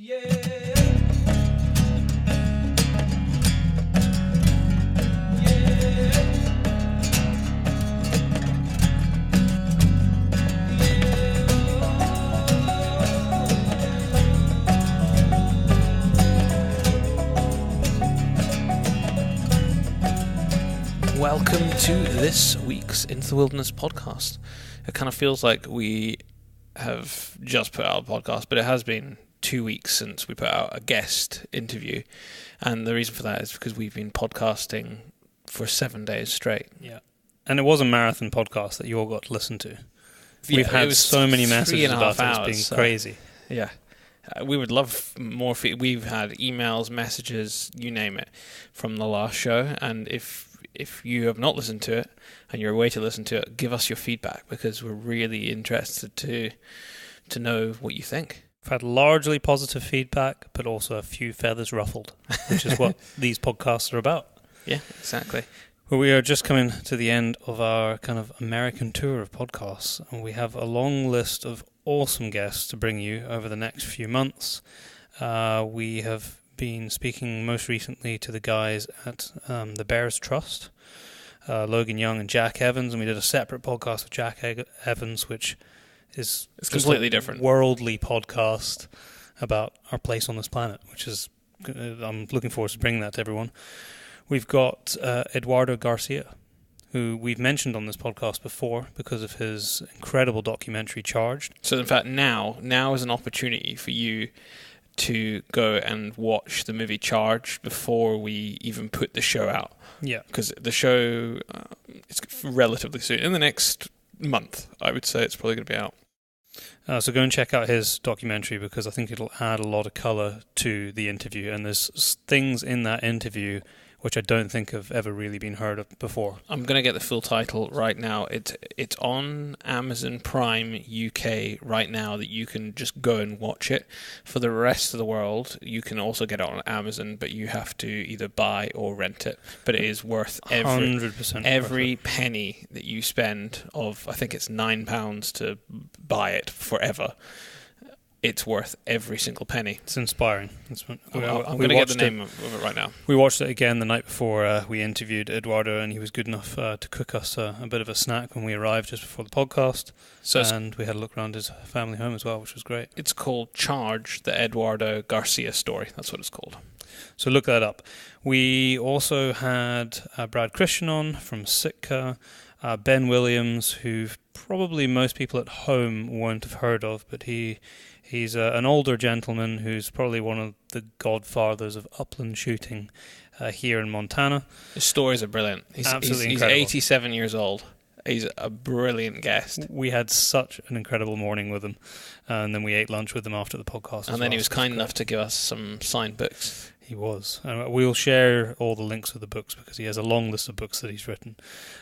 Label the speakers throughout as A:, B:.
A: Welcome to this week's Into the Wilderness podcast. It kind of feels like we have just put out a podcast, but it has been 2 weeks since we put out a guest interview, and the reason for that is because we've been podcasting for 7 days straight.
B: Yeah, and it was a marathon podcast that you all got to listen to. We've had so many messages about it. It's been crazy.
A: Yeah. We would love more. We've had emails, messages, you name it, from the last show, and if you have not listened to it and you're away to listen to it, give us your feedback because we're really interested to know what you think.
B: We've had largely positive feedback, but also a few feathers ruffled, which is what these podcasts are about.
A: Yeah, exactly.
B: Well, we are just coming to the end of our kind of American tour of podcasts, and we have a long list of awesome guests to bring you over the next few months. We have been speaking most recently to the guys at the Bears Trust, Logan Young and Jack Evans, and we did a separate podcast with Jack Evans, which is
A: it's completely different,
B: worldly podcast about our place on this planet, which is I'm looking forward to bringing that to everyone. We've got Eduardo Garcia, who we've mentioned on this podcast before because of his incredible documentary Charged.
A: So in fact now is an opportunity for you to go and watch the movie Charged before we even put the show out.
B: Yeah.
A: Because the show is relatively soon. In the next month, I would say it's probably going to be out.
B: So go and check out his documentary because I think it'll add a lot of colour to the interview. And there's things in that interview which I don't think have ever really been heard of before. I'm
A: going to get the full title right now. It's on Amazon Prime UK right now that you can just go and watch it. For the rest of the world, you can also get it on Amazon, but you have to either buy or rent it. But it is worth every penny that you spend of, I think it's £9 to buy it forever. It's worth every single penny.
B: It's inspiring.
A: I'm going to get the name of it right now.
B: We watched it again the night before we interviewed Eduardo, and he was good enough to cook us a bit of a snack when we arrived just before the podcast. And we had a look around his family home as well, which was great.
A: It's called Charge, the Eduardo Garcia story. That's what it's called.
B: So look that up. We also had Brad Christian on from Sitka, Ben Williams, who probably most people at home won't have heard of, but He's an older gentleman who's probably one of the godfathers of upland shooting here in Montana.
A: His stories are brilliant. He's incredible. 87 years old. He's a brilliant guest.
B: We had such an incredible morning with him, and then we ate lunch with him after the podcast.
A: And then he was kind enough to give us some signed books.
B: He was. We'll share all the links of the books because he has a long list of books that he's written.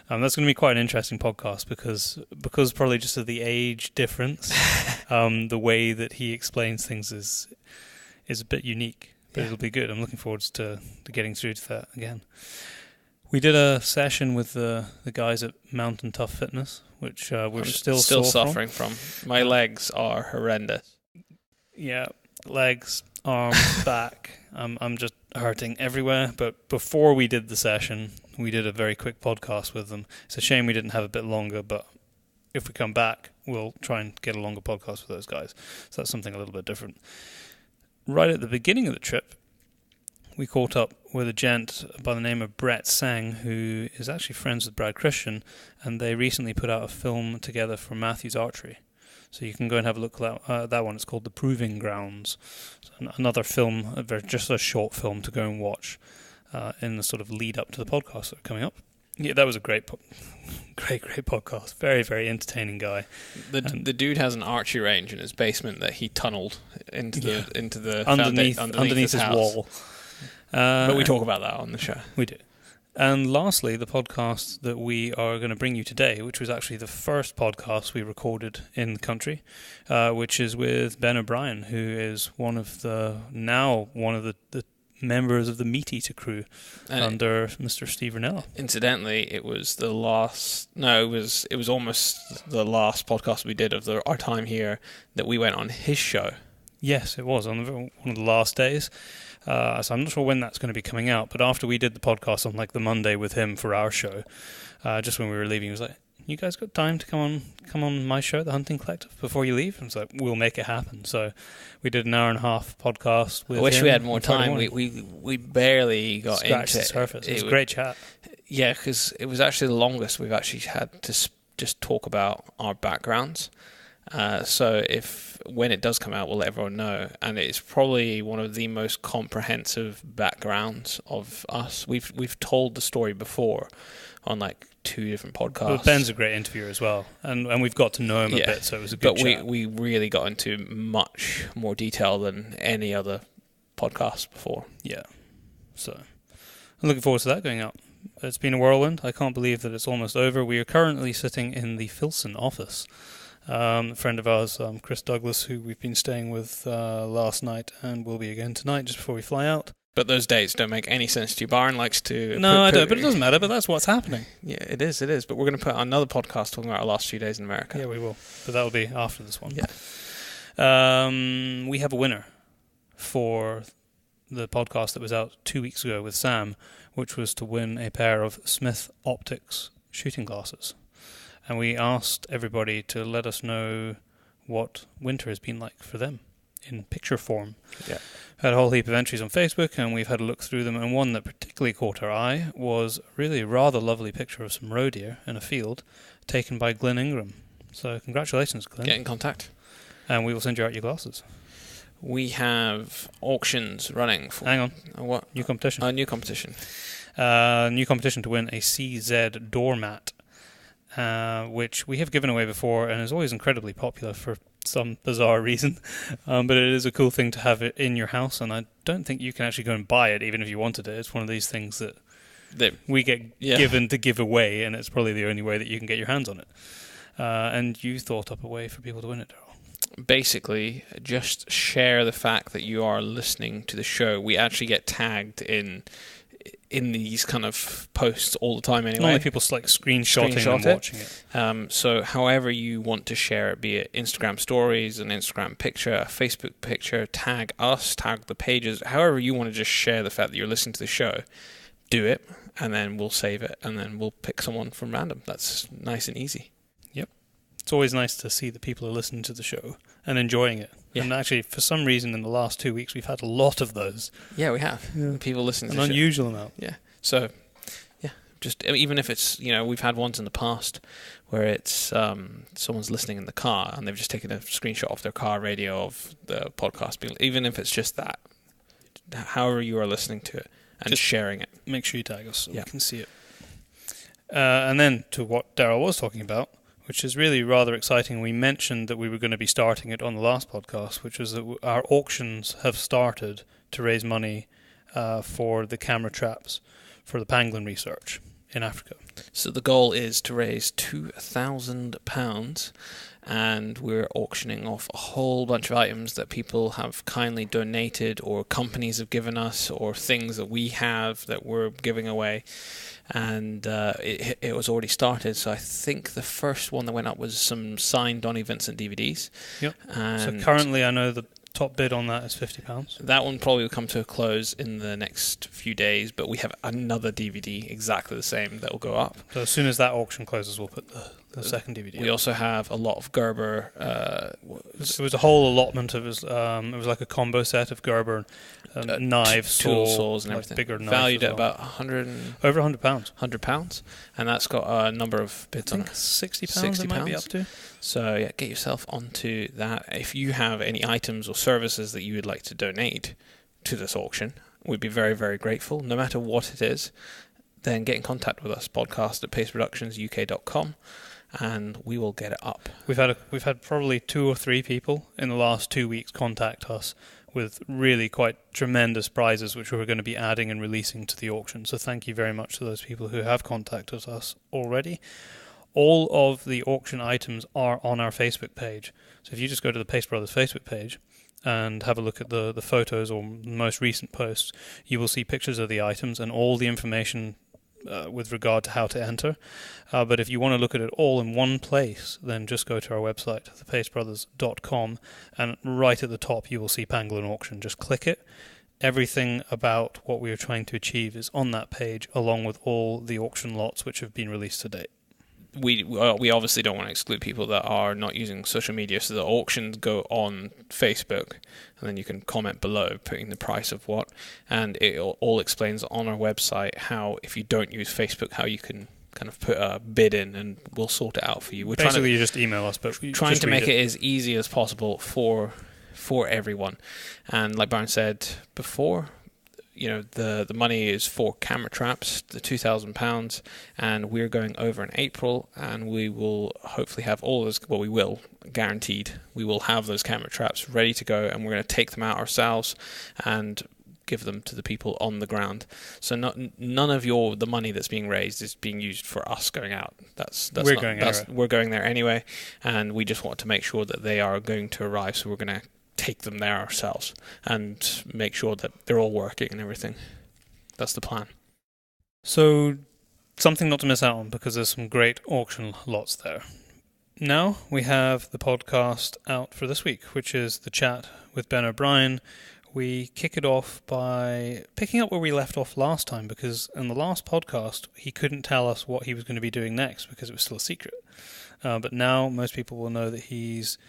B: That's going to be quite an interesting podcast because probably just of the age difference, the way that he explains things is a bit unique, but it'll be good. I'm looking forward to getting through to that again. We did a session with the guys at Mountain Tough Fitness, which we're still
A: suffering from. My legs are horrendous.
B: Yeah, legs, arms, back. I'm just hurting everywhere. But before we did the session, we did a very quick podcast with them. It's a shame we didn't have a bit longer, but if we come back, we'll try and get a longer podcast with those guys. So that's something a little bit different. Right at the beginning of the trip, we caught up with a gent by the name of Brett Sang, who is actually friends with Brad Christian, and they recently put out a film together for Matthews Archery. So you can go and have a look at that one. It's called The Proving Grounds. So another film, just a short film to go and watch in the sort of lead up to the podcasts that are coming up. Yeah, that was a great podcast. Very, very entertaining guy.
A: The dude has an archery range in his basement that he tunneled into the
B: underneath his wall.
A: But we talk about that on the show.
B: We do. And lastly, the podcast that we are going to bring you today, which was actually the first podcast we recorded in the country, which is with Ben O'Brien, who is one of the members of the Meateater crew under Mr. Steve Ranella.
A: Incidentally, it was almost the last podcast we did of our time here that we went on his show.
B: Yes, it was on one of the last days. So I'm not sure when that's going to be coming out, but after we did the podcast on like the Monday with him for our show, just when we were leaving, he was like, "You guys got time to come on my show, The Hunting Collective, before you leave?" And I was like, "We'll make it happen." So we did an hour and a half podcast with him.
A: I wish we had more time. We barely got
B: scratched
A: into
B: the surface. It was a great chat.
A: Yeah, because it was actually the longest we've actually had to just talk about our backgrounds. So when it does come out, we'll let everyone know. And it's probably one of the most comprehensive backgrounds of us. We've told the story before on like 2 different podcasts.
B: But Ben's a great interviewer as well, and we've got to know him a bit, so it was a good chat.
A: But we really got into much more detail than any other podcast before.
B: Yeah. So I'm looking forward to that going out. It's been a whirlwind. I can't believe that it's almost over. We are currently sitting in the Filson office. A friend of ours, Chris Douglas, who we've been staying with last night and will be again tonight just before we fly out.
A: But those dates don't make any sense to you. Byron likes to...
B: No, I don't, but it doesn't matter, but that's what's happening.
A: Yeah, it is. But we're going to put another podcast talking about our last few days in America.
B: Yeah, we will. But that'll be after this one.
A: Yeah.
B: We have a winner for the podcast that was out 2 weeks ago with Sam, which was to win a pair of Smith Optics shooting glasses. And we asked everybody to let us know what winter has been like for them in picture form.
A: Yeah.
B: Had a whole heap of entries on Facebook, and we've had a look through them, and one that particularly caught our eye was really a rather lovely picture of some roe deer in a field taken by Glenn Ingram. So congratulations, Glenn.
A: Get in contact.
B: And we will send you out your glasses.
A: We have auctions running for...
B: Hang on.
A: What?
B: New competition.
A: New competition.
B: New competition to win a CZ doormat, which we have given away before and is always incredibly popular for some bizarre reason. But it is a cool thing to have it in your house, and I don't think you can actually go and buy it even if you wanted it. It's one of these things that we get given to give away, and it's probably the only way that you can get your hands on it. And you thought up a way for people to win it, Daryl.
A: Basically, just share the fact that you are listening to the show. We actually get tagged in these kind of posts all the time anyway.
B: Normally people like screenshotting and watching it.
A: So however you want to share it, be it Instagram stories, an Instagram picture, a Facebook picture, tag us, tag the pages, however you want to just share the fact that you're listening to the show, do it, and then we'll save it, and then we'll pick someone from random. That's nice and easy.
B: Yep. It's always nice to see that people are listening to the show and enjoying it.
A: Yeah.
B: And actually, for some reason, in the last 2 weeks, we've had a lot of those.
A: Yeah, we have. Yeah. People listening to the show.
B: An unusual amount.
A: Yeah. So, yeah, just even if it's, we've had ones in the past where it's someone's listening in the car and they've just taken a screenshot of their car radio of the podcast, even if it's just that, however you are listening to it and just sharing it.
B: Make sure you tag us so we can see it. And then to what Daryl was talking about, which is really rather exciting. We mentioned that we were going to be starting it on the last podcast, which was that our auctions have started to raise money for the camera traps for the pangolin research in Africa.
A: So the goal is to raise £2,000, and we're auctioning off a whole bunch of items that people have kindly donated or companies have given us or things that we have that we're giving away. And it was already started, so I think the first one that went up was some signed Donnie Vincent DVDs.
B: Yep. So currently I know the top bid on that is £50.
A: That one probably will come to a close in the next few days, but we have another DVD exactly the same that will go up.
B: So as soon as that auction closes, we'll put the second DVD
A: We also have a lot of Gerber.
B: It was a whole allotment of it was like a combo set of Gerber knives,
A: tool saws and everything.
B: Bigger knives
A: valued at
B: well.
A: about
B: over £100.
A: £100, and that's got a number of bids on it.
B: £60 it might be up to.
A: So yeah, get yourself onto that. If you have any items or services that you would like to donate to this auction, we'd be very, very grateful. No matter what it is, then get in contact with us, podcast@paceproductionsuk.com, and we will get it up.
B: We've had probably 2 or 3 people in the last 2 weeks contact us with really quite tremendous prizes which we're going to be adding and releasing to the auction. So thank you very much to those people who have contacted us already. All of the auction items are on our Facebook page. So if you just go to the Pace Brothers Facebook page and have a look at the photos or most recent posts, you will see pictures of the items, and all the information with regard to how to enter. But if you want to look at it all in one place, then just go to our website, thepacebrothers.com, and right at the top you will see Pangolin Auction. Just click it. Everything about what we are trying to achieve is on that page, along with all the auction lots which have been released to date.
A: We obviously don't want to exclude people that are not using social media, so the auctions go on Facebook, and then you can comment below, putting the price of what, and it all explains on our website how, if you don't use Facebook, how you can kind of put a bid in, and we'll sort it out for you.
B: We're basically, you just email us, but
A: trying to make it as easy as possible for everyone. And like Brian said before, the money is for camera traps, the £2,000, and we're going over in April, and we will hopefully have all those, well, we will, guaranteed, we will have those camera traps ready to go, and we're going to take them out ourselves and give them to the people on the ground. So none of the money that's being raised is being used for us going out. We're going there anyway, and we just want to make sure that they are going to arrive, so we're going to take them there ourselves and make sure that they're all working and everything. That's the plan.
B: So, something not to miss out on, because there's some great auction lots there. Now we have the podcast out for this week, which is the chat with Ben O'Brien. We kick it off by picking up where we left off last time, because in the last podcast he couldn't tell us what he was going to be doing next because it was still a secret. But now most people will know that he's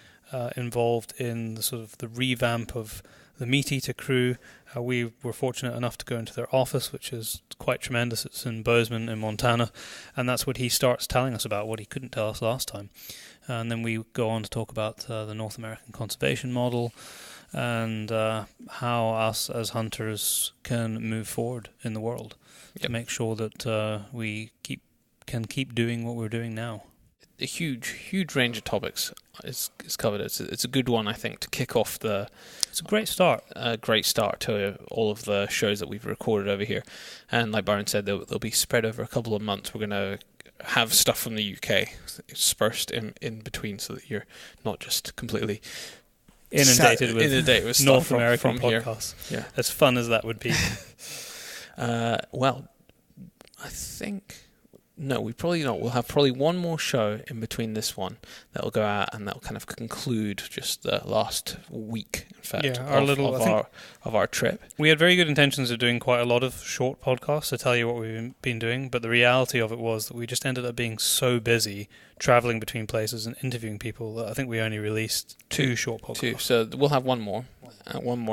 B: involved in the sort of the revamp of the Meateater crew. We were fortunate enough to go into their office, which is quite tremendous. It's in Bozeman in Montana, and that's what he starts telling us about, what he couldn't tell us last time. And then we go on to talk about the North American conservation model and how us as hunters can move forward in the world to make sure that we can keep doing what we're doing now.
A: A huge range of topics is covered. It's a good one, I think, to kick off
B: It's a great start.
A: A great start to all of the shows that we've recorded over here. And like Byron said, they'll be spread over a couple of months. We're going to have stuff from the UK dispersed in between, so that you're not just completely
B: inundated with
A: stuff
B: North American
A: from
B: podcasts.
A: Here. Yeah.
B: As fun as that would be.
A: Well, I think... No, we probably not. We'll have probably one more show in between this one that will go out, and that will kind of conclude just the last week, in fact, of our trip.
B: We had very good intentions of doing quite a lot of short podcasts to tell you what we've been doing, but the reality of it was that we just ended up being so busy traveling between places and interviewing people that I think we only released two short podcasts.
A: Two. So we'll have one more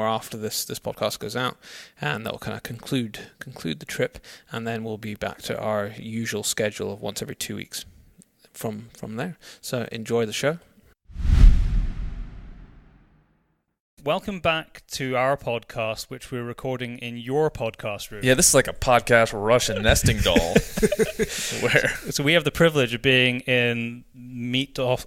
A: after this podcast goes out, and that will kind of conclude the trip, and then we'll be back to our usual schedule of once every 2 weeks from there. So enjoy the show.
B: Welcome back to our podcast, which we're recording in your podcast room.
C: Yeah, this is like a podcast Russian nesting doll.
B: So we have the privilege of being in Meateater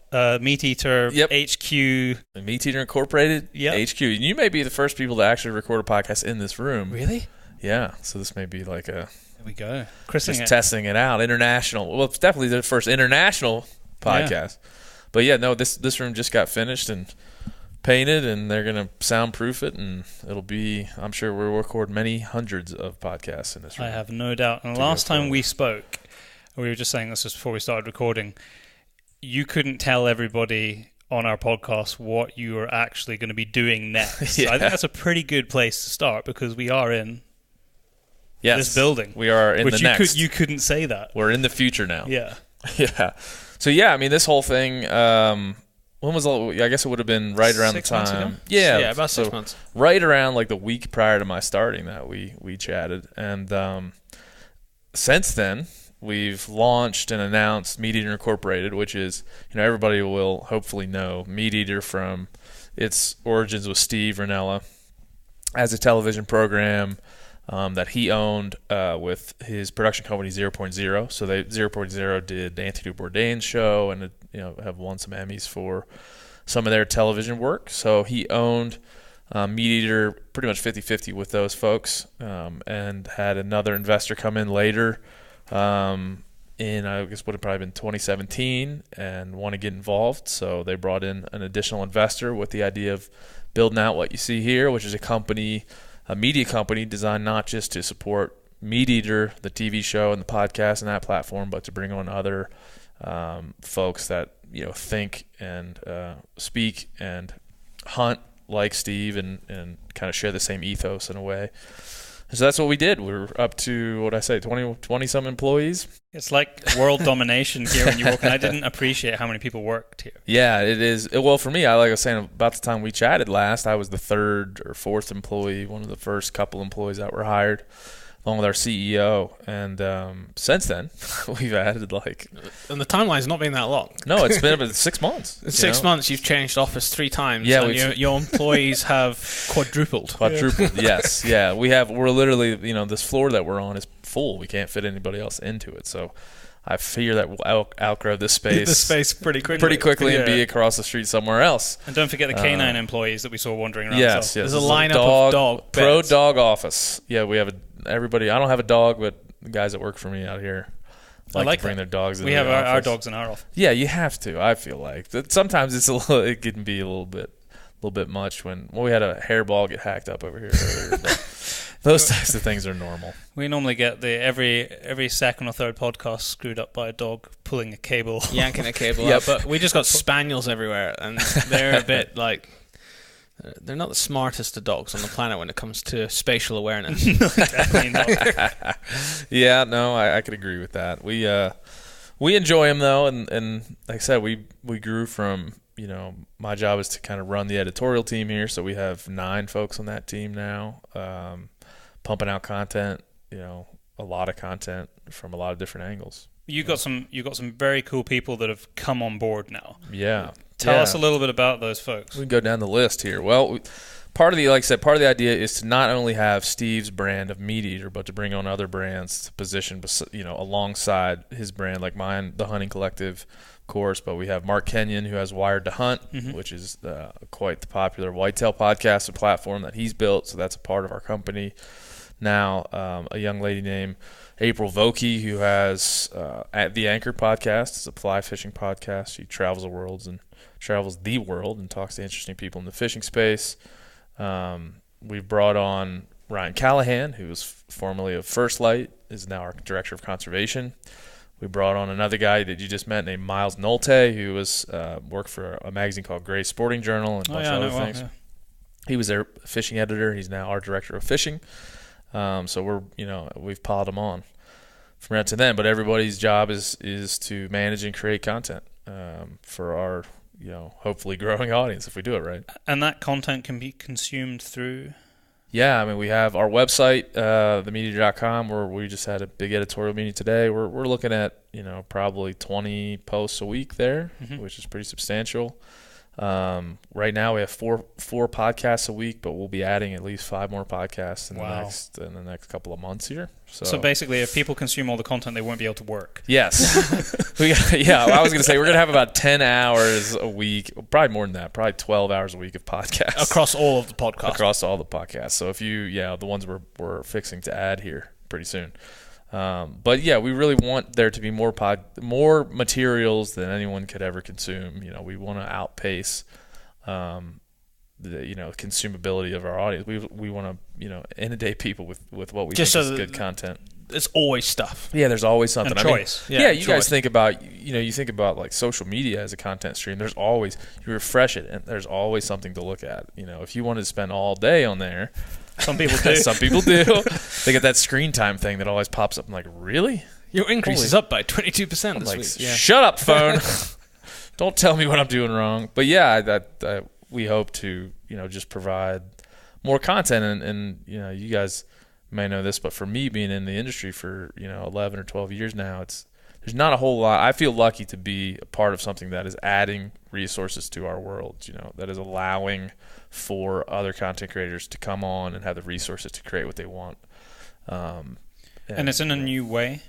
B: HQ.
C: Meateater Incorporated HQ. And you may be the first people to actually record a podcast in this room.
B: Really?
C: Yeah, so this may be like
B: There we go.
C: Testing it out. International. Well, it's definitely the first international podcast. Yeah. But yeah, no, this room just got finished and painted, and they're going to soundproof it, and it'll be, I'm sure we'll record many hundreds of podcasts in this room.
B: I have no doubt. And last time we spoke, we were just saying this just before we started recording, you couldn't tell everybody on our podcast what you were actually going to be doing next. Yeah. So I think that's a pretty good place to start, because we are in this building.
C: We are in the next.
B: You couldn't say that.
C: We're in the future now.
B: Yeah.
C: Yeah. So yeah, I mean, this whole thing... when was I guess it would have been right around
A: 6
C: the time.
A: Months ago?
C: Yeah,
A: about 6 months.
C: Right around like the week prior to my starting that we chatted, and since then we've launched and announced Meateater Incorporated, which is, everybody will hopefully know Meateater from its origins with Steve Ranella as a television program that he owned with his production company 0.0. So 0.0 did Anthony Bourdain's show, and have won some Emmys for some of their television work. So he owned Meateater pretty much 50-50 with those folks, and had another investor come in later in, I guess, would have probably been 2017, and want to get involved. So they brought in an additional investor with the idea of building out what you see here, which is a media company designed not just to support Meateater, the TV show and the podcast and that platform, but to bring on other folks that think and speak and hunt like Steve and kind of share the same ethos in a way. So that's what we did. We're up to, what I say, 20 some employees.
B: It's like world domination here when you walk in. I didn't appreciate how many people worked here.
C: Yeah, it is. Well, for me, like I was saying, about the time we chatted last, I was the third or fourth employee, one of the first couple employees that were hired, along with our CEO. And since then, we've added
A: And the timeline's not been that long.
C: No, it's been about 6 months.
A: In 6 months, you've changed office 3 times.
C: Yeah,
A: and your employees have quadrupled.
C: Yes. Yeah, we're literally, this floor that we're on is full. We can't fit anybody else into it. So I fear that we'll outgrow this space
A: pretty quickly.
C: And be across the street somewhere else.
B: And don't forget the canine employees that we saw wandering around.
C: Yes.
A: There's a lineup of dog
C: pro
A: beds.
C: dog office. Yeah, we have everybody. I don't have a dog, but the guys that work for me out here like to bring their dogs in.
B: We have our dogs in our office.
C: Yeah, you have to. I feel like sometimes it can be a little bit much when we had a hairball get hacked up over here earlier. But those types of things are normal.
B: We normally get the every second or third podcast screwed up by a dog pulling a cable,
A: yanking a cable. Yep. But we just got spaniels everywhere, and they're a bit like. They're not the smartest of dogs on the planet when it comes to spatial awareness.
B: Definitely not.
C: Yeah, no, I could agree with that. We enjoy them though, and like I said, we grew from my job is to kind of run the editorial team here, so we have 9 folks on that team now, pumping out content, a lot of content from a lot of different angles.
B: You got some very cool people that have come on board now.
C: Yeah.
B: Tell us a little bit about those folks.
C: We can go down the list here. Well, part of the idea is to not only have Steve's brand of Meateater, but to bring on other brands to position, alongside his brand, like mine, the Hunting Collective, of course. But we have Mark Kenyon, who has Wired to Hunt, which is quite the popular whitetail podcast and platform that he's built. So that's a part of our company. Now, a young lady named April Vokey, who has at the Anchor podcast. It's a fly fishing podcast. She travels the world and talks to interesting people in the fishing space. We've brought on Ryan Callahan, who was formerly of First Light, is now our director of conservation. We brought on another guy that you just met named Miles Nolte, who was worked for a magazine called Gray Sporting Journal and a bunch of other things. Yeah. He was their fishing editor. He's now our director of fishing. So we've piled them on from now to then. But everybody's job is to manage and create content for our hopefully growing audience if we do it right.
B: And that content can be consumed through.
C: Yeah, I mean, we have our website, themeateater.com, where we just had a big editorial meeting today. We're looking at probably 20 posts a week there, which is pretty substantial. Right now we have four podcasts a week, but we'll be adding at least 5 more podcasts in the next couple of months here.
B: So basically, if people consume all the content, they won't be able to work.
C: Yes. I was going to say we're going to have about 10 hours a week, probably more than that, probably 12 hours a week of podcasts.
A: Across all of the podcasts.
C: Across all the podcasts. So if the ones we're fixing to add here pretty soon. But yeah, we really want there to be more materials than anyone could ever consume. We want to outpace the consumability of our audience. We want to inundate people with what we think is good content.
A: There's always stuff.
C: Yeah, there's always something.
B: And choice.
C: You guys think about you think about like social media as a content stream. There's always, you refresh it and there's always something to look at. If you wanted to spend all day on there.
B: Some people do.
C: Some people do. They get that screen time thing that always pops up. I'm like, really?
A: Your increase is up by 22% this week.
C: Yeah. Shut up, phone. Don't tell me what I'm doing wrong. But yeah, that we hope to just provide more content. And you guys may know this, but for me being in the industry for 11 or 12 years now, there's not a whole lot. I feel lucky to be a part of something that is adding resources to our world. That is allowing for other content creators to come on and have the resources to create what they want.
B: And it's in a new way.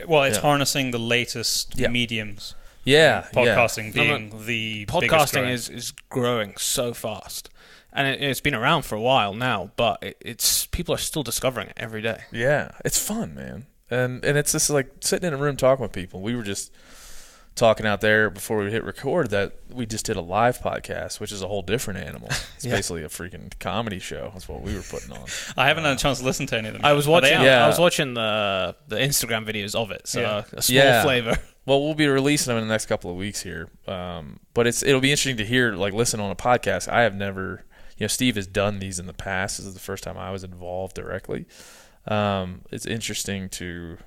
B: Well, it's harnessing the latest mediums.
C: Yeah.
B: Podcasting being the
A: podcasting is growing so fast. And it's been around for a while now, but it's people are still discovering it every day.
C: Yeah. It's fun, man. And it's just like sitting in a room talking with people. We were just talking out there before we hit record that we just did a live podcast, which is a whole different animal. It's basically a freaking comedy show. That's what we were putting on.
B: I haven't had a chance to listen to any of them.
A: I was watching.
C: Yeah.
A: I was watching the Instagram videos of it. So a small
C: Yeah.
A: flavor.
C: Well, we'll be releasing them in the next couple of weeks here. But it'll be interesting to hear, like, listen on a podcast. I have never, Steve has done these in the past. This is the first time I was involved directly. It's interesting to.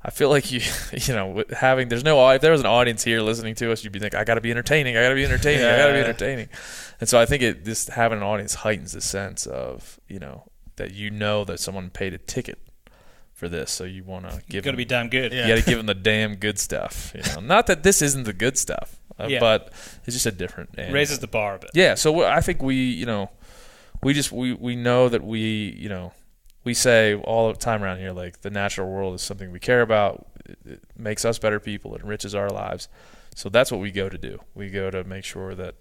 C: I feel like there's no, if there was an audience here listening to us, you'd be thinking, I got to be entertaining. I got to be entertaining. And so I think just having an audience heightens the sense of, that someone paid a ticket for this. So you want to give
B: Got to be damn good.
C: You got to give them the damn good stuff. Not that this isn't the good stuff, but it's just a different animal.
B: Raises the bar a bit.
C: Yeah. So I think we know that we say all the time around here, like, the natural world is something we care about. It makes us better people. It enriches our lives. So that's what we go to do. We go to make sure that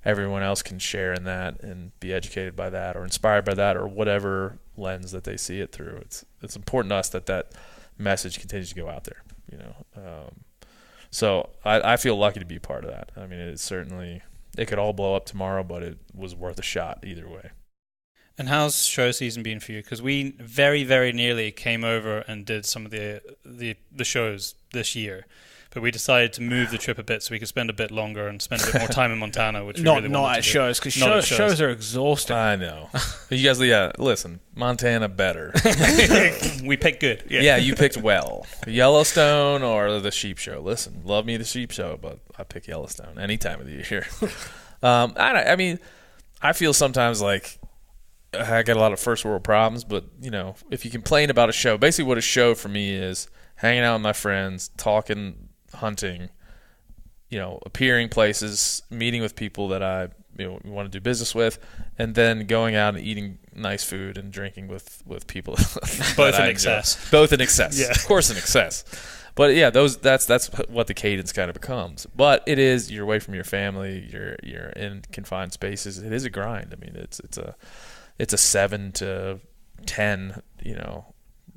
C: everyone else can share in that and be educated by that or inspired by that or whatever lens that they see it through. It's important to us that message continues to go out there. So I feel lucky to be a part of that. I mean, it could all blow up tomorrow, but it was worth a shot either way.
B: And how's show season been for you? Because we very, very nearly came over and did some of the shows this year, but we decided to move the trip a bit so we could spend a bit longer and spend a bit more time in Montana, which we really wanted
A: not
B: to
A: at
B: do.
A: shows, because
B: Not at
A: shows are exhausting.
C: I know. You guys, listen, Montana better.
B: We picked good.
C: Yeah, you picked well. Yellowstone or the sheep show. Listen, love me the sheep show, but I pick Yellowstone any time of the year. I feel sometimes like I got a lot of first world problems, but if you complain about a show, basically what a show for me is hanging out with my friends, talking, hunting, appearing places, meeting with people that I want to do business with, and then going out and eating nice food and drinking with people.
B: Both in excess.
C: Both in excess.
B: Yeah.
C: Of course in excess. But yeah, that's what the cadence kind of becomes. But it is, you're away from your family, you're in confined spaces. It is a grind. I mean, it's a 7 to 10,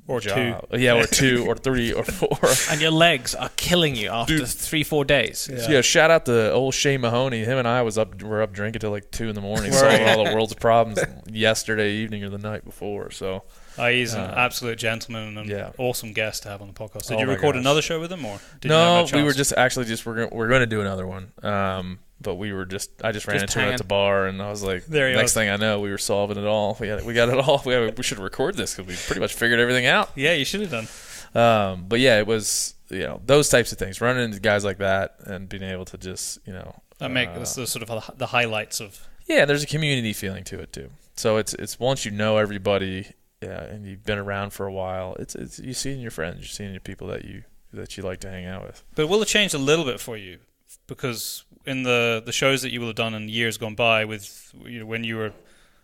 B: or
C: job.
B: 2.
C: Yeah, or 2 or 3 or 4.
A: And your legs are killing you after 3-4 days.
C: Yeah. Shout out to old Shane Mahoney. Him and I were up drinking till like 2 a.m, solving all the world's problems yesterday evening or the night before. So
B: He's an absolute gentleman and awesome guest to have on the podcast. Did you record another show with him, or did you
C: no?
B: have a
C: We were
B: chance?
C: we're going to do another one. But I just ran into him at the bar, and I was like, next thing I know, we were solving it all. We got it all. We should record this because we pretty much figured everything out.
B: Yeah, you should have done.
C: But yeah, it was, those types of things, running into guys like that and being able to just,
B: That make this the sort of the highlights of.
C: Yeah, there's a community feeling to it too. So it's once you know everybody, and you've been around for a while, it's you seeing your friends, you're seeing your people that you like to hang out with.
B: But will it change a little bit for you? Because in the shows that you will have done in years gone by, with when you were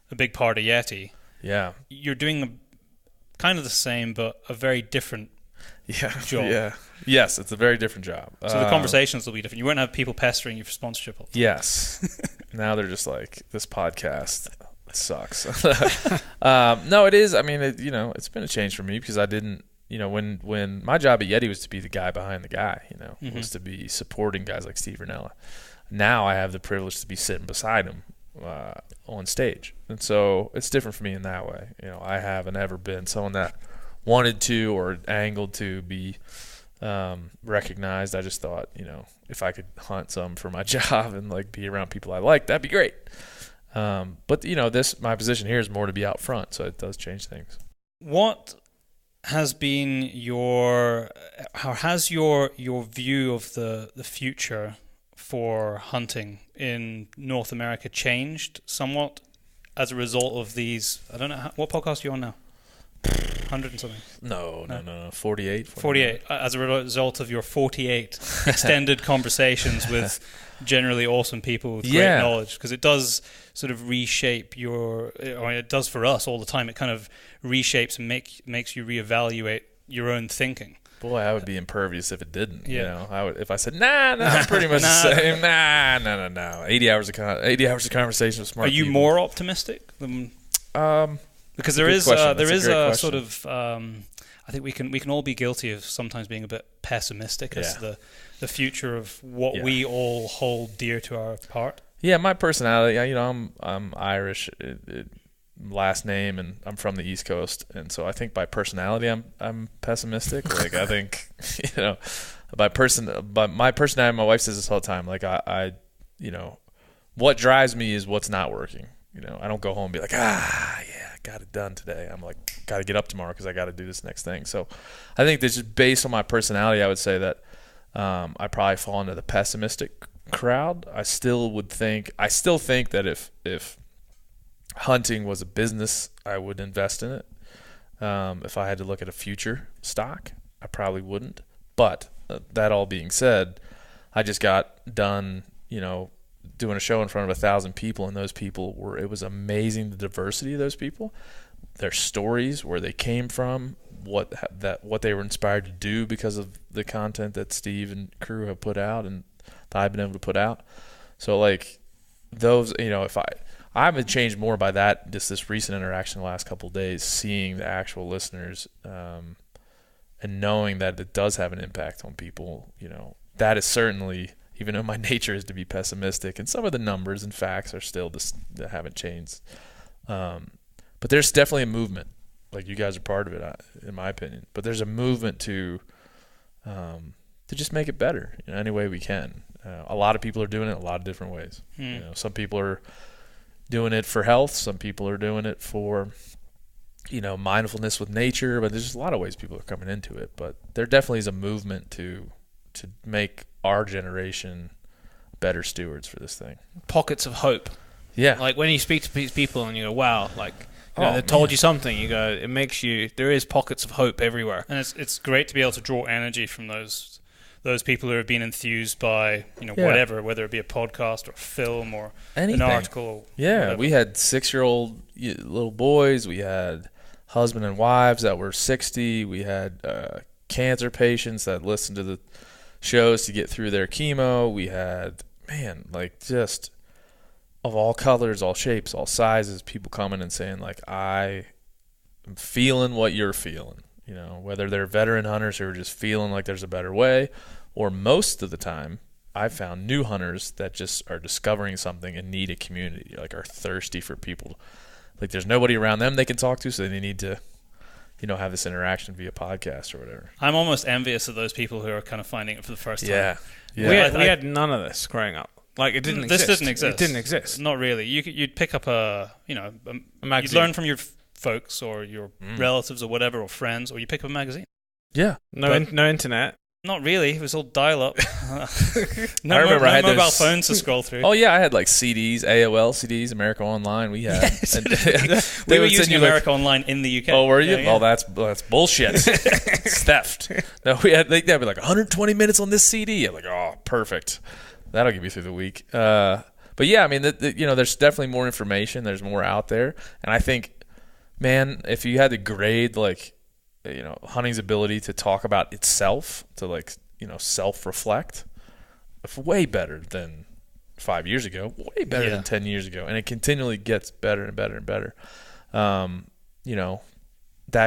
B: a big part of Yeti, you're doing kind of the same but a very different job.
C: Yeah. Yes, it's a very different job.
B: So the conversations will be different. You won't have people pestering you for sponsorship all the time.
C: Yes. Now they're just like, this podcast sucks. No, it is. I mean, it's been a change for me because I didn't. When my job at Yeti was to be the guy behind the guy, was to be supporting guys like Steve Rinella. Now I have the privilege to be sitting beside him on stage. And so it's different for me in that way. I haven't ever been someone that wanted to or angled to be recognized. I just thought, if I could hunt some for my job and like be around people I like, that'd be great. But my position here is more to be out front, so it does change things.
B: What has been your view of the future for hunting in North America changed somewhat as a result of these? I don't know, what podcast are you on now? 100 and something?
C: No. 48.
B: 48. As a result of your 48 extended conversations with generally awesome people with great knowledge, because it does sort of reshape it does for us all the time. It kind of reshapes and makes you reevaluate your own thinking.
C: Boy, I would be impervious if it didn't. Yeah. I would if I said, I'm pretty much the same. No. 80 hours of conversation with smart people.
B: Are you more optimistic than? Because there is a sort of, I think we can all be guilty of sometimes being a bit pessimistic as to the future of what we all hold dear to our heart.
C: Yeah, my personality, I'm Irish, last name, and I'm from the East Coast, and so I think by personality I'm pessimistic. Like I think by my personality, my wife says this all the time. Like I what drives me is what's not working. I don't go home and be like, I got it done today. I'm like, got to get up tomorrow because I got to do this next thing. So I think that's just based on my personality, I would say that I probably fall into the pessimistic crowd. I still think that if hunting was a business, I would invest in it. If I had to look at a future stock, I probably wouldn't. But that all being said, I just got done, doing a show in front of 1,000 people, and those people it was amazing, the diversity of those people, their stories, where they came from, what they were inspired to do because of the content that Steve and crew have put out and that I've been able to put out. So like those, if I've been changed more by that, just this recent interaction the last couple of days, seeing the actual listeners, and knowing that it does have an impact on people, that is certainly, even though my nature is to be pessimistic, and some of the numbers and facts are still that haven't changed. But there's definitely a movement. Like you guys are part of it, in my opinion. But there's a movement to just make it better in any way we can. A lot of people are doing it a lot of different ways. Some people are doing it for health. Some people are doing it for, mindfulness with nature. But there's just a lot of ways people are coming into it. But there definitely is a movement to make our generation better stewards for this thing.
A: Pockets of hope.
C: Yeah.
A: Like when you speak to people and you go, wow, like, they told you something, you go, it makes you, there is pockets of hope everywhere.
B: And it's great to be able to draw energy from those people who have been enthused by, whatever, whether it be a podcast or a film or anything. An article.
C: Yeah. We had 6-year-old little boys. We had husband and wives that were 60. We had cancer patients that listened to the shows to get through their chemo. We had, just of all colors, all shapes, all sizes, people coming and saying, like, I am feeling what you're feeling. Whether they're veteran hunters who are just feeling like there's a better way, or most of the time, I've found new hunters that just are discovering something and need a community, like are thirsty for people. Like there's nobody around them they can talk to, so they need to have this interaction via podcast or whatever.
B: I'm almost envious of those people who are kind of finding it for the first time.
C: Yeah.
A: We had none of this growing up. Like it didn't exist.
B: This didn't exist.
A: It didn't exist.
B: Not really. You'd pick up a magazine. You'd learn from your folks or your relatives or whatever, or friends, or you pick up a magazine.
C: Yeah.
A: No internet.
B: Not really. It was all dial-up.
C: I remember I had
B: mobile phones to scroll through.
C: Oh yeah, I had like CDs, AOL CDs, America Online. We had.
B: We were using America Online in the UK.
C: Oh, were you?
B: Yeah.
C: Oh, that's bullshit. It's theft. No, they'd be like 120 minutes on this CD. I'm like, oh, perfect. That'll get me through the week. But yeah, I mean, there's definitely more information. There's more out there, and I think, man, if you had to grade hunting's ability to talk about itself, to self-reflect, it's way better than 5 years ago, way better than 10 years ago, and it continually gets better and better and better. That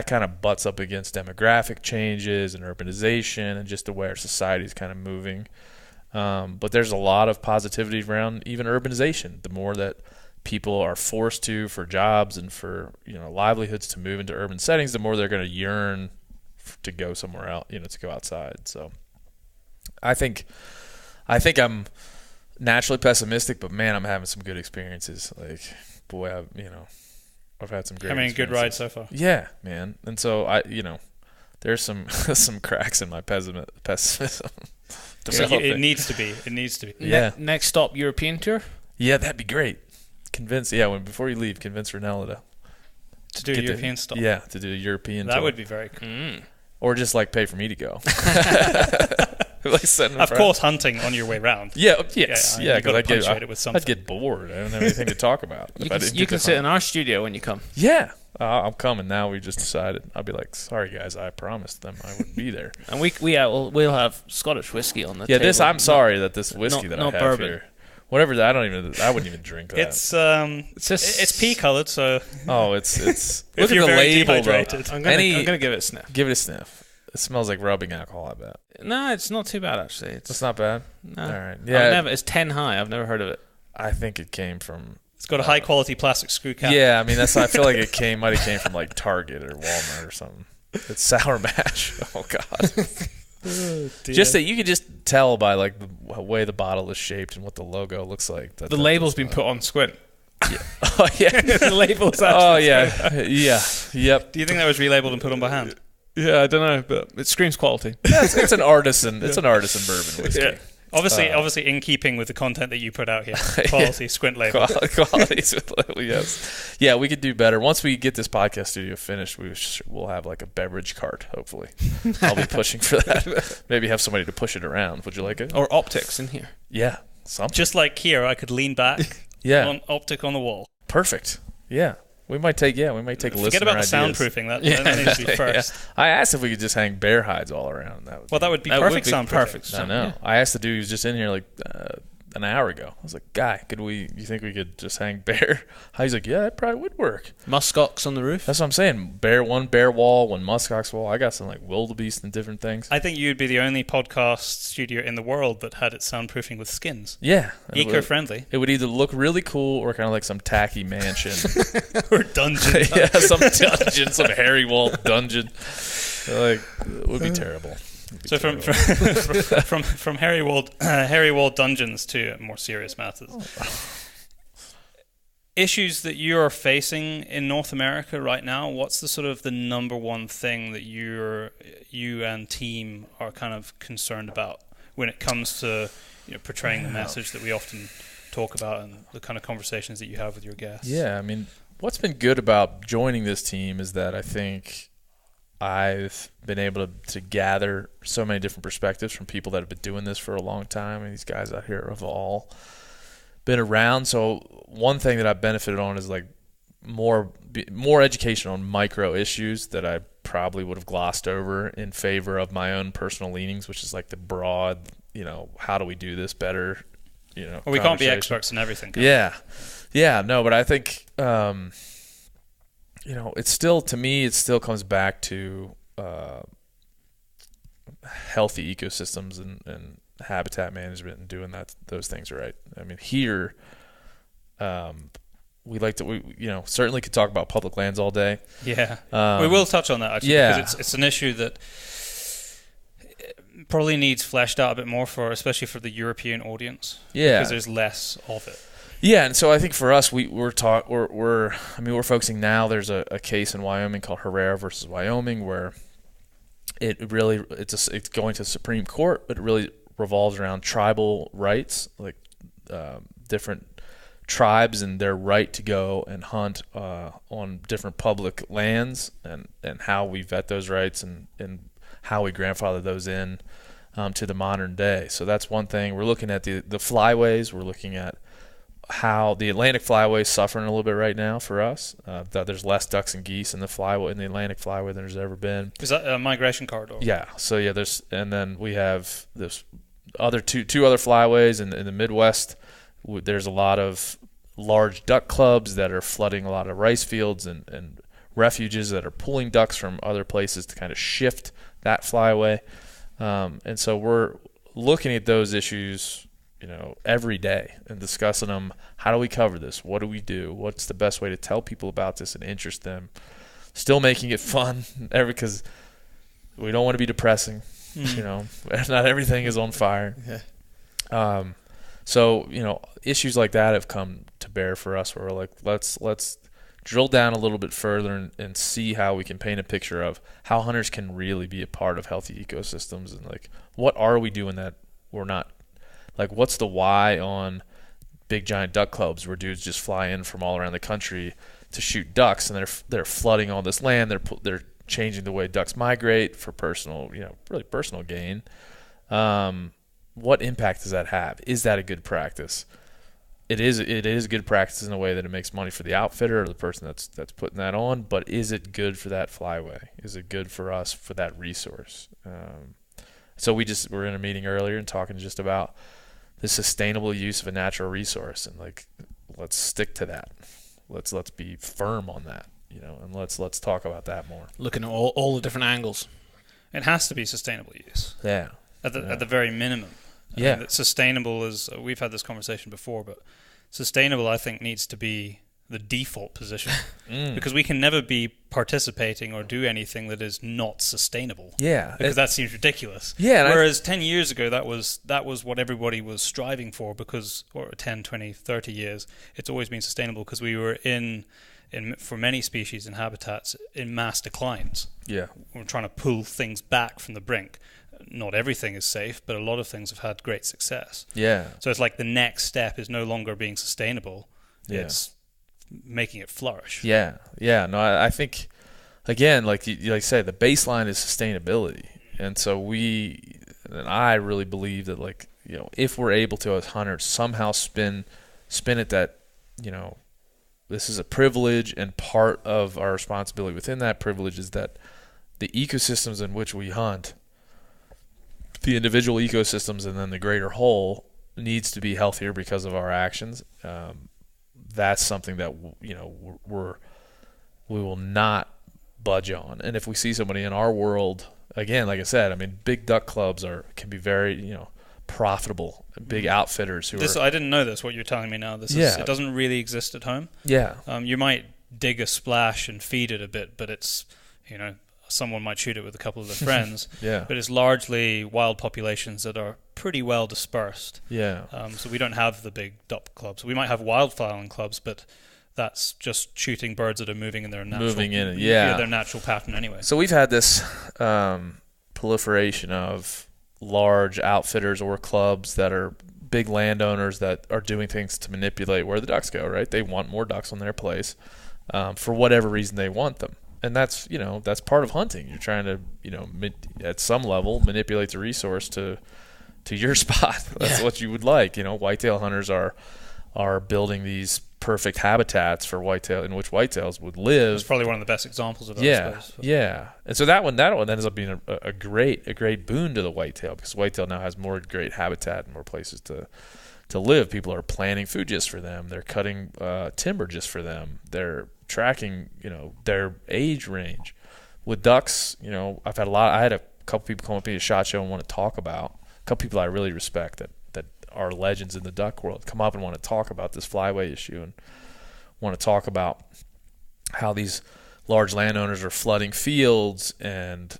C: kind of butts up against demographic changes and urbanization and just the way our society is kind of moving. But there's a lot of positivity around even urbanization. The more that people are forced to, for jobs and for livelihoods, to move into urban settings, the more they're going to yearn to go somewhere else, to go outside. So I think I'm naturally pessimistic, but man, I'm having some good experiences. Like, boy, I've had some great
B: having a good ride so far.
C: Yeah, man. And so there's some some cracks in my pessimism.
B: It needs to be. It needs to be.
C: Yeah.
A: Next stop, European tour?
C: Yeah, that'd be great. Before you leave, convince Renella
B: to do a European stop.
C: Yeah, to do a European
B: That
C: tour.
B: would be very cool.
C: Or just pay for me to go.
B: Of course, hunting on your way round.
C: Yeah, yes.
B: Yeah,
C: because
B: I'd
C: get bored. I don't have anything to talk about.
A: You can sit in our studio when you come.
C: Yeah. I'm coming now. We just decided. I'll be like, sorry guys, I promised them I would be there.
A: And we'll have Scottish whiskey on the table.
C: I'm sorry that this whiskey that I have
A: bourbon.
C: here. whatever. I wouldn't even drink that.
B: It's pea colored, so
C: it's
B: if
C: look at
B: you're
C: the
B: very
C: label though.
B: dehydrated.
A: I'm gonna give it a sniff.
C: Give it a sniff. It smells like rubbing alcohol, I bet.
A: No, it's not too bad actually.
C: It's not bad.
A: No.
C: All right. Yeah.
A: It's 10 high. I've never heard of it.
C: I think it came from.
B: It's got a high quality plastic screw cap.
C: Yeah, I mean I feel like it might have came from like Target or Walmart or something. It's Sour Mash. Oh God. Just that you could just tell by like the way the bottle is shaped and what the logo looks like.
A: The label's been put on Squint.
C: Yeah. Oh yeah.
A: The label's actually.
C: Oh yeah. Yeah. Yep.
B: Do you think that was relabeled and put on by hand?
A: Yeah, I don't know, but it screams quality.
C: It's an artisan. It's an artisan bourbon whiskey.
B: Yeah. Obviously, in keeping with the content that you put out here, quality Squint label.
C: Quality, yes. Yeah, we could do better. Once we get this podcast studio finished, we'll have like a beverage cart. Hopefully, I'll be pushing for that. Maybe have somebody to push it around. Would you like it?
A: Or optics in here.
C: Yeah, something.
B: Just like here, I could lean back.
C: Yeah,
B: on optic on the wall.
C: Perfect. Yeah. We might take a listen.
B: Forget about the soundproofing. That needs to be first.
C: Yeah. I asked if we could just hang bear hides all around. That
B: would be perfect soundproofing.
A: Perfect.
C: I know. I asked the dude who was just in here like an hour ago. I was like, "Guy, you think we could just hang bear?" He's like, "Yeah, that probably would work."
A: Muskox on the roof.
C: That's what I'm saying. One bear wall, one muskox wall. I got some like wildebeest and different things.
B: I think you'd be the only podcast studio in the world that had its soundproofing with skins.
C: Yeah,
B: eco-friendly.
C: It would either look really cool or kind of like some tacky mansion
B: or dungeon.
C: Yeah, some dungeon, some hairy wall dungeon. Like it would be terrible.
B: So from hairy wall dungeons to more serious matters. Issues that you are facing in North America right now, what's the sort of the number one thing that you and team are kind of concerned about when it comes to portraying the message that we often talk about and the kind of conversations that you have with your guests?
C: Yeah, I mean, what's been good about joining this team is that I think I've been able to gather so many different perspectives from people that have been doing this for a long time, and these guys out here have all been around. So one thing that I've benefited on is like more education on micro issues that I probably would have glossed over in favor of my own personal leanings, which is like the broad, how do we do this better?
B: Well, we can't be experts in everything.
C: Yeah, no, but I think it's still, to me, it still comes back to healthy ecosystems and habitat management and doing those things right. I mean, here, we certainly could talk about public lands all day.
B: Yeah, we will touch on that actually.
C: Yeah,
B: because it's an issue that probably needs fleshed out a bit more especially for the European audience.
C: Yeah,
B: because there's less of it.
C: Yeah, and so I think for us, we're focusing now. There's a case in Wyoming called Herrera versus Wyoming where it's going to the Supreme Court, but it really revolves around tribal rights, like different tribes and their right to go and hunt on different public lands, and how we vet those rights and how we grandfather those in to the modern day. So that's one thing. We're looking at the flyways. We're looking at how the Atlantic flyway is suffering a little bit right now for us. That there's less ducks and geese in the Atlantic flyway than there's ever been.
B: Is that a migration corridor?
C: Yeah. So yeah, and then we have this other two other flyways in the Midwest. There's a lot of large duck clubs that are flooding a lot of rice fields and refuges that are pulling ducks from other places to kind of shift that flyway. And so we're looking at those issues every day and discussing them. How do we cover this? What do we do? What's the best way to tell people about this and interest them? Still making it fun, because we don't want to be depressing. Not everything is on fire.
A: Yeah.
C: So issues like that have come to bear for us. Where we're like, let's drill down a little bit further and see how we can paint a picture of how hunters can really be a part of healthy ecosystems, and like, what are we doing that we're not. Like, what's the why on big giant duck clubs where dudes just fly in from all around the country to shoot ducks, and they're flooding all this land. They're changing the way ducks migrate for personal, really personal gain. What impact does that have? Is that a good practice? It is good practice in a way that it makes money for the outfitter or the person that's putting that on. But is it good for that flyway? Is it good for us for that resource? So we're in a meeting earlier and talking just about the sustainable use of a natural resource, and like let's stick to that. Let's be firm on that, and let's talk about that more.
A: Looking at all the different angles.
B: It has to be sustainable use.
C: Yeah.
B: At the very minimum. I mean, that sustainable is, we've had this conversation before, but sustainable, I think, needs to be the default position because we can never be participating or do anything that is not sustainable.
C: Yeah.
B: Because that seems ridiculous.
C: Yeah.
B: Whereas 10 years ago, that was what everybody was striving for or 10, 20, 30 years, it's always been sustainable because we were for many species and habitats in mass declines.
C: Yeah.
B: We're trying to pull things back from the brink. Not everything is safe, but a lot of things have had great success.
C: Yeah.
B: So it's like the next step is no longer being sustainable.
C: Yeah.
B: It's making it flourish.
C: Yeah. Yeah. No, I think, again, like you say, the baseline is sustainability. And so I really believe that, like, if we're able to, as hunters, somehow spin it that, this is a privilege, and part of our responsibility within that privilege is that the ecosystems in which we hunt, the individual ecosystems and then the greater whole, needs to be healthier because of our actions. That's something that we will not budge on. And if we see somebody in our world, again, like I said, I mean, big duck clubs can be very profitable. Big outfitters who
B: I didn't know this. What you're telling me now, it doesn't really exist at home.
C: Yeah.
B: You might dig a splash and feed it a bit, but it's someone might shoot it with a couple of their friends.
C: Yeah.
B: But it's largely wild populations that are pretty well dispersed.
C: Yeah.
B: So we don't have the big duck clubs. We might have wildfowling clubs, but that's just shooting birds that are moving in their natural their natural pattern anyway.
C: So we've had this proliferation of large outfitters or clubs that are big landowners that are doing things to manipulate where the ducks go, right? They want more ducks on their place for whatever reason they want them. And that's part of hunting. You're trying to, at some level, manipulate the resource to your spot. That's what you would like. Whitetail hunters are building these perfect habitats for whitetail, in which whitetails would live.
B: It's probably one of the best examples of that.
C: Yeah, yeah. And so that one ends up being a great boon to the whitetail, because whitetail now has more great habitat and more places to live. People are planting food just for them. They're cutting timber just for them. They're tracking, their age range. With ducks, I had a couple people come up to me at SHOT Show and want to talk about, a couple people I really respect that are legends in the duck world, come up and want to talk about this flyway issue and want to talk about how these large landowners are flooding fields and,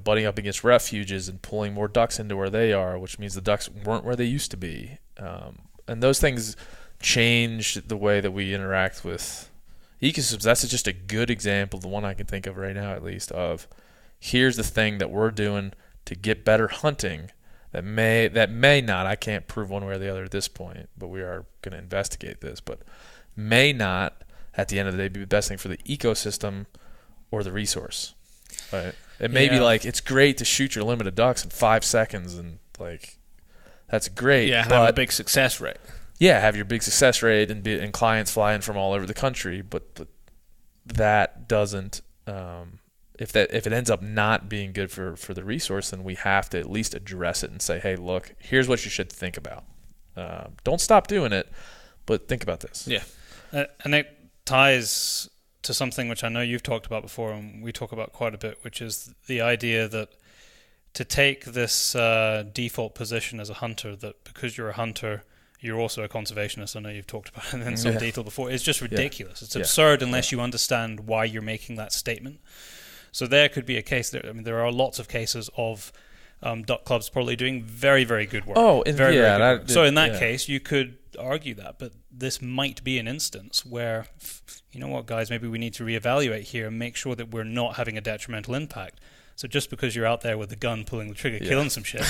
C: butting up against refuges and pulling more ducks into where they are, which means the ducks weren't where they used to be. And those things change the way that we interact with ecosystems. That's just a good example, the one I can think of right now at least, of here's the thing that we're doing to get better hunting that may not, I can't prove one way or the other at this point, but we are going to investigate this, but may not at the end of the day be the best thing for the ecosystem or the resource. Right? It may be like, it's great to shoot your limit of ducks in 5 seconds, and like that's great.
A: Yeah, have a big success rate.
C: Yeah, have your big success rate and clients fly in from all over the country, but that doesn't if it ends up not being good for the resource, then we have to at least address it and say, hey, look, here's what you should think about. Don't stop doing it, but think about this.
B: Yeah. And it ties to something which I know you've talked about before and we talk about quite a bit, which is the idea that to take this default position as a hunter, that because you're a hunter, you're also a conservationist. I know you've talked about it in some detail before. It's just ridiculous. It's absurd unless you understand why you're making that statement. So there could be a case there. I mean, there are lots of cases of duck clubs probably doing very, very good work.
C: Oh,
B: very good work. So in that case, you could argue that. But this might be an instance where, you know what, guys, maybe we need to reevaluate here and make sure that we're not having a detrimental impact. So just because you're out there with a gun pulling the trigger, killing some shit,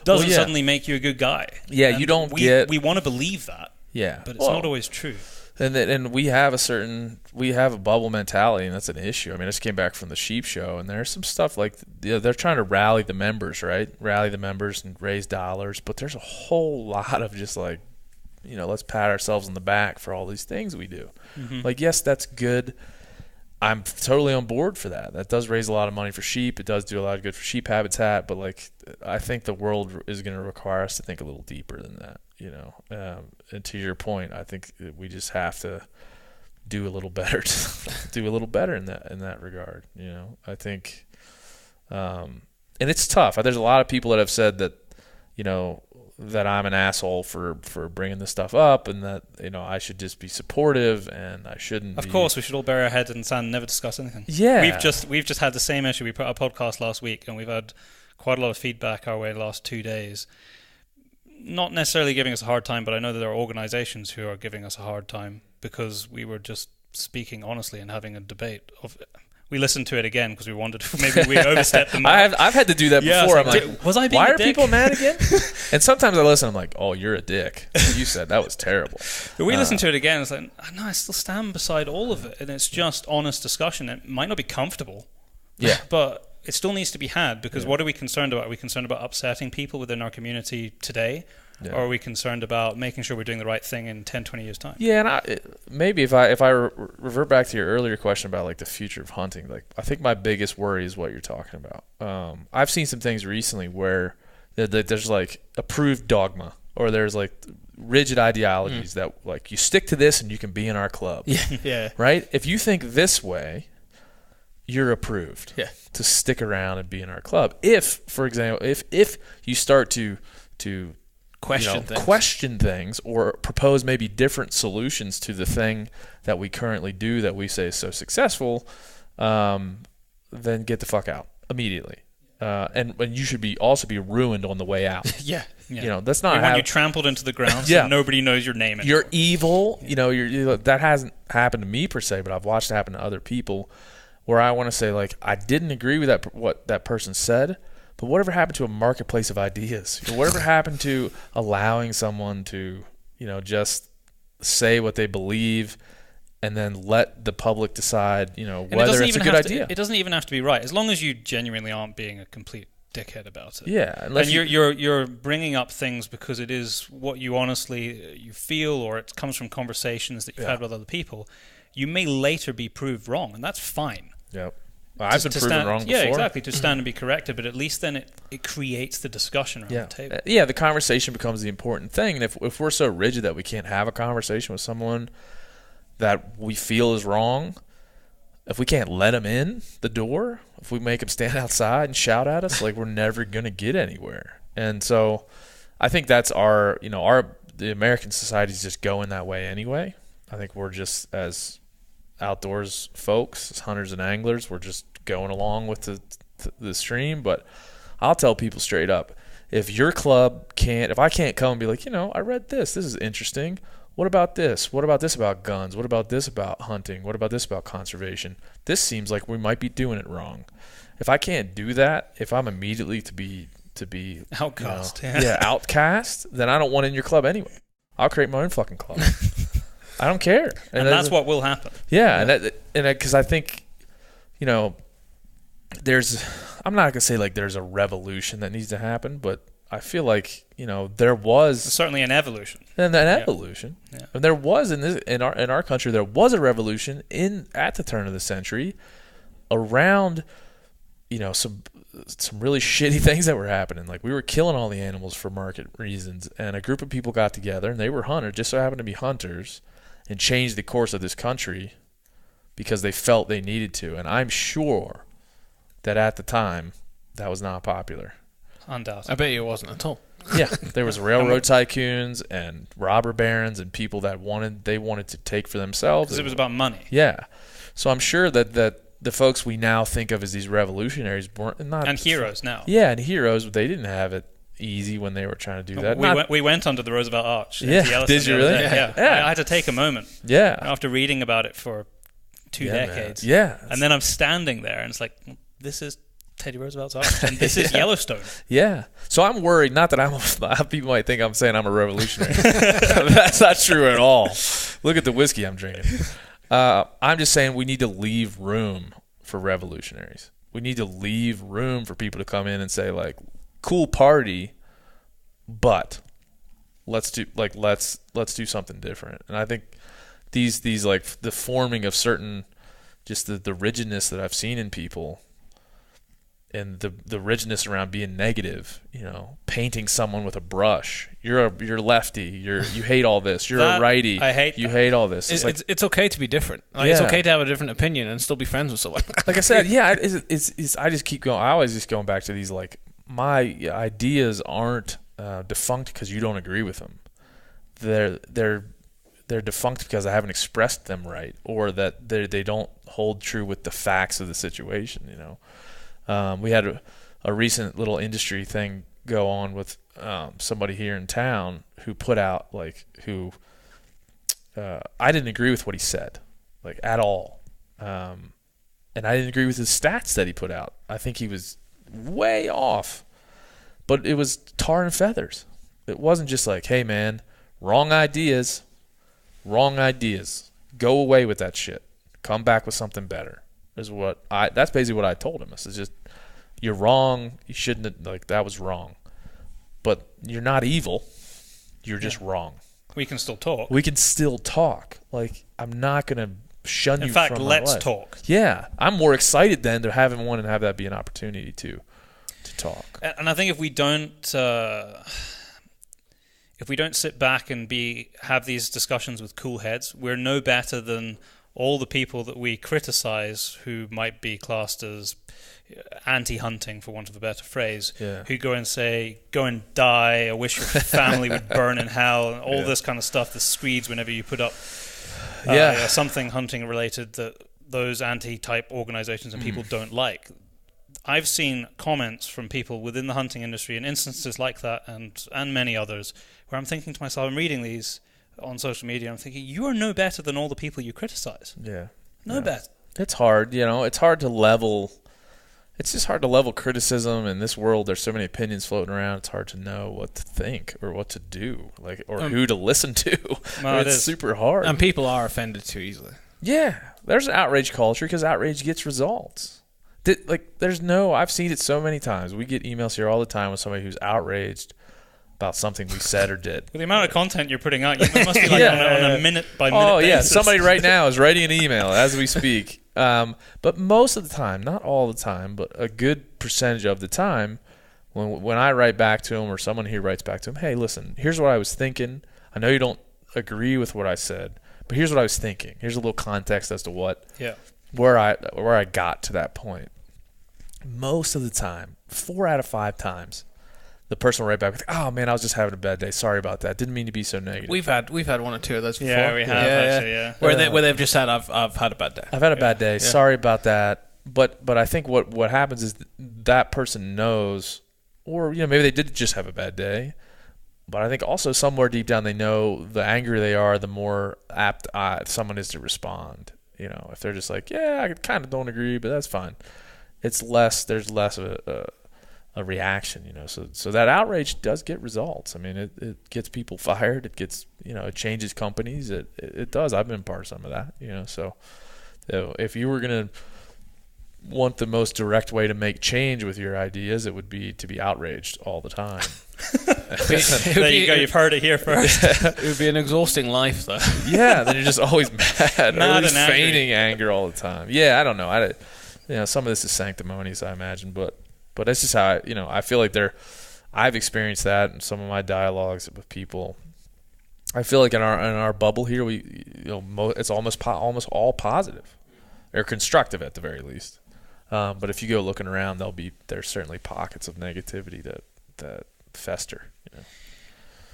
B: doesn't suddenly make you a good guy.
C: Yeah, and you don't get...
B: We want to believe that.
C: Yeah.
B: But it's not always true.
C: And we have a bubble mentality, and that's an issue. I mean, I just came back from the sheep show, and there's some stuff like they're trying to rally the members, right? Rally the members and raise dollars. But there's a whole lot of just like, let's pat ourselves on the back for all these things we do. Mm-hmm. Like, yes, that's good. I'm totally on board for that. That does raise a lot of money for sheep. It does do a lot of good for sheep habitat. But like, I think the world is going to require us to think a little deeper than that. and to your point, I think we just have to do a little better, in that regard. I think, and it's tough. There's a lot of people that have said that, that I'm an asshole for bringing this stuff up, and that I should just be supportive and I shouldn't.
B: Of course, we should all bury our heads in the sand and never discuss anything.
C: Yeah,
B: we've just had the same issue. We put our podcast last week, and we've had quite a lot of feedback our way the last 2 days. Not necessarily giving us a hard time, but I know that there are organizations who are giving us a hard time because we were just speaking honestly and having a debate. We listened to it again because we wanted to, maybe we overstepped the mark.
C: I've had to do that before. I'm like,
B: was I being
C: why
B: a
C: are
B: dick?
C: people mad again? And sometimes I listen, I'm like, oh, you're a dick. You said that was terrible.
B: But we listened to it again. It's like, no, I still stand beside all of it, and it's just honest discussion. It might not be comfortable, but it still needs to be had because what are we concerned about? Are we concerned about upsetting people within our community today? Yeah. Or are we concerned about making sure we're doing the right thing in 10, 20 years' time? Yeah,
C: and maybe if I revert back to your earlier question about like the future of hunting, like I think my biggest worry is what you're talking about. I've seen some things recently where there's like approved dogma or there's like rigid ideologies that like you stick to this and you can be in our club.
B: Yeah.
C: Right? If you think this way, you're approved to stick around and be in our club. If, for example, if you start to question things or propose maybe different solutions to the thing that we currently do that we say is so successful, then get the fuck out immediately. And you should also be ruined on the way out. That's not.
B: We want you trampled into the ground so nobody knows your name anymore.
C: You're evil. That hasn't happened to me per se, but I've watched it happen to other people where I want to say like I didn't agree with what that person said. But whatever happened to a marketplace of ideas? Whatever happened to allowing someone to, just say what they believe and then let the public decide, whether it's a good idea?
B: It doesn't even have to be right. As long as you genuinely aren't being a complete dickhead about it.
C: Yeah.
B: And you're bringing up things because it is what you honestly you feel or it comes from conversations that you've had with other people. You may later be proved wrong, and that's fine.
C: Yep. Well, I've been proven wrong before.
B: Yeah, exactly, to stand and be corrected, but at least then it creates the discussion around the table.
C: Yeah, the conversation becomes the important thing. And if we're so rigid that we can't have a conversation with someone that we feel is wrong, if we can't let them in the door, if we make them stand outside and shout at us, like we're never going to get anywhere. And so I think that's the American society is just going that way anyway. I think we're just as outdoors folks, as hunters and anglers, we're just going along with the stream. But I'll tell people straight up, if your club if I can't come and be like, I read this is interesting. What about this? What about this about guns? What about this about hunting? What about this about conservation? This seems like we might be doing it wrong. If I can't do that, if I'm immediately to be
B: outcast,
C: outcast, then I don't want in your club anyway. I'll create my own fucking club. I don't care,
B: and that's what will happen.
C: Yeah, and because I think, there's. I'm not gonna say like there's a revolution that needs to happen, but I feel like there was
B: certainly an evolution.
C: And an evolution, and there was in our country there was a revolution at the turn of the century, around some really shitty things that were happening. Like we were killing all the animals for market reasons, and a group of people got together and they were hunters, just so happened to be hunters, and changed the course of this country because they felt they needed to. And I'm sure that at the time that was not popular.
B: Undoubtedly.
A: I bet you it wasn't at all.
C: Yeah, there was railroad tycoons and robber barons and people that wanted to take for themselves.
B: Because it was about money.
C: Yeah. So I'm sure that the folks we now think of as these revolutionaries weren't not
B: and heroes now.
C: Yeah, and heroes, they didn't have it easy when they were trying to do that.
B: We went under the Roosevelt Arch.
C: Yeah, did you really?
B: Yeah. I had to take a moment.
C: Yeah.
B: After reading about it for 2 decades.
C: Man. Yeah.
B: And then I'm standing there, and it's like, this is Teddy Roosevelt's Arch, and this is Yellowstone.
C: Yeah. So I'm worried, not that people might think I'm saying I'm a revolutionary. That's not true at all. Look at the whiskey I'm drinking. I'm just saying we need to leave room for revolutionaries. We need to leave room for people to come in and say like, cool party, but let's do something different. And I think these like the forming of certain, just the rigidness that I've seen in people, the rigidness around being negative, painting someone with a brush. You're lefty. You hate all this. You're a righty.
B: I hate
C: you
B: that.
C: hate all this.
A: It's okay to be different. It's okay to have a different opinion and still be friends with someone.
C: Like I said, yeah, I just keep going. I always just going back to these, like, my ideas aren't defunct because you don't agree with them. They're defunct because I haven't expressed them right, or that they don't hold true with the facts of the situation. We had a recent little industry thing go on with somebody here in town who put out, like, I didn't agree with what he said, like, at all. And I didn't agree with his stats that he put out. I think he was way off. But it was tar and feathers. It wasn't just like, hey, man, wrong ideas. Go away with that shit. Come back with something better. That's basically what I told him. It's just, you're wrong. You shouldn't have, like, that was wrong. But you're not evil. You're just wrong.
B: We can still talk.
C: We can still talk. Like, I'm not going to shun you from my life.
B: In fact, let's talk.
C: Yeah. I'm more excited then to have one and have that be an opportunity to talk.
B: And I think if we don't sit back and have these discussions with cool heads, we're no better than all the people that we criticize who might be classed as anti-hunting, for want of a better phrase, who go and say, go and die, I wish your family would burn in hell, and all this kind of stuff, the screeds whenever you put up something hunting related that those anti-type organizations and people don't like. I've seen comments from people within the hunting industry in instances like that and many others where I'm thinking to myself, I'm reading these on social media, I'm thinking, you are no better than all the people you criticize.
C: Yeah.
B: No better.
C: It's hard, it's hard to level. It's just hard to level criticism in this world. There's so many opinions floating around. It's hard to know what to think or what to do, like, or who to listen to. It's super hard.
A: And people are offended too easily.
C: Yeah. There's an outrage culture because outrage gets results. I've seen it so many times. We get emails here all the time with somebody who's outraged about something we said or did.
B: With the amount of content you're putting out, it must be like on a minute by minute basis.
C: Somebody right now is writing an email as we speak. But most of the time, not all the time, but a good percentage of the time, when I write back to them or someone here writes back to them, hey, listen, here's what I was thinking. I know you don't agree with what I said, but here's what I was thinking. Here's a little context as to where I got to that point. Most of the time, 4 out of 5 times, the person will write back with, "Oh man, I was just having a bad day. Sorry about that. Didn't mean to be so negative."
A: We've had 1 or 2 of those before.
B: Yeah, we have actually. Yeah.
A: Where they've just said, "I've had a bad day.
C: I've had a bad day. Sorry about that." But I think what happens is that person knows, or maybe they did just have a bad day. But I think also somewhere deep down they know the angrier they are, the more apt someone is to respond. If they're just like, "Yeah, I kind of don't agree, but that's fine." There's less of a reaction, So that outrage does get results. I mean, it gets people fired. It gets, it changes companies. It does. I've been part of some of that, So if you were going to want the most direct way to make change with your ideas, it would be to be outraged all the time.
B: There you go. You've heard it here first.
A: It would be an exhausting life, though.
C: Yeah, then you're just always mad or
B: Mad and
C: feigning anger all the time. Yeah, I don't know. Some of this is sanctimonious, I imagine, but that's just how I feel like I've experienced that in some of my dialogues with people. I feel like in our bubble here, it's almost all positive or constructive at the very least. But if you go looking around, there's certainly pockets of negativity that fester.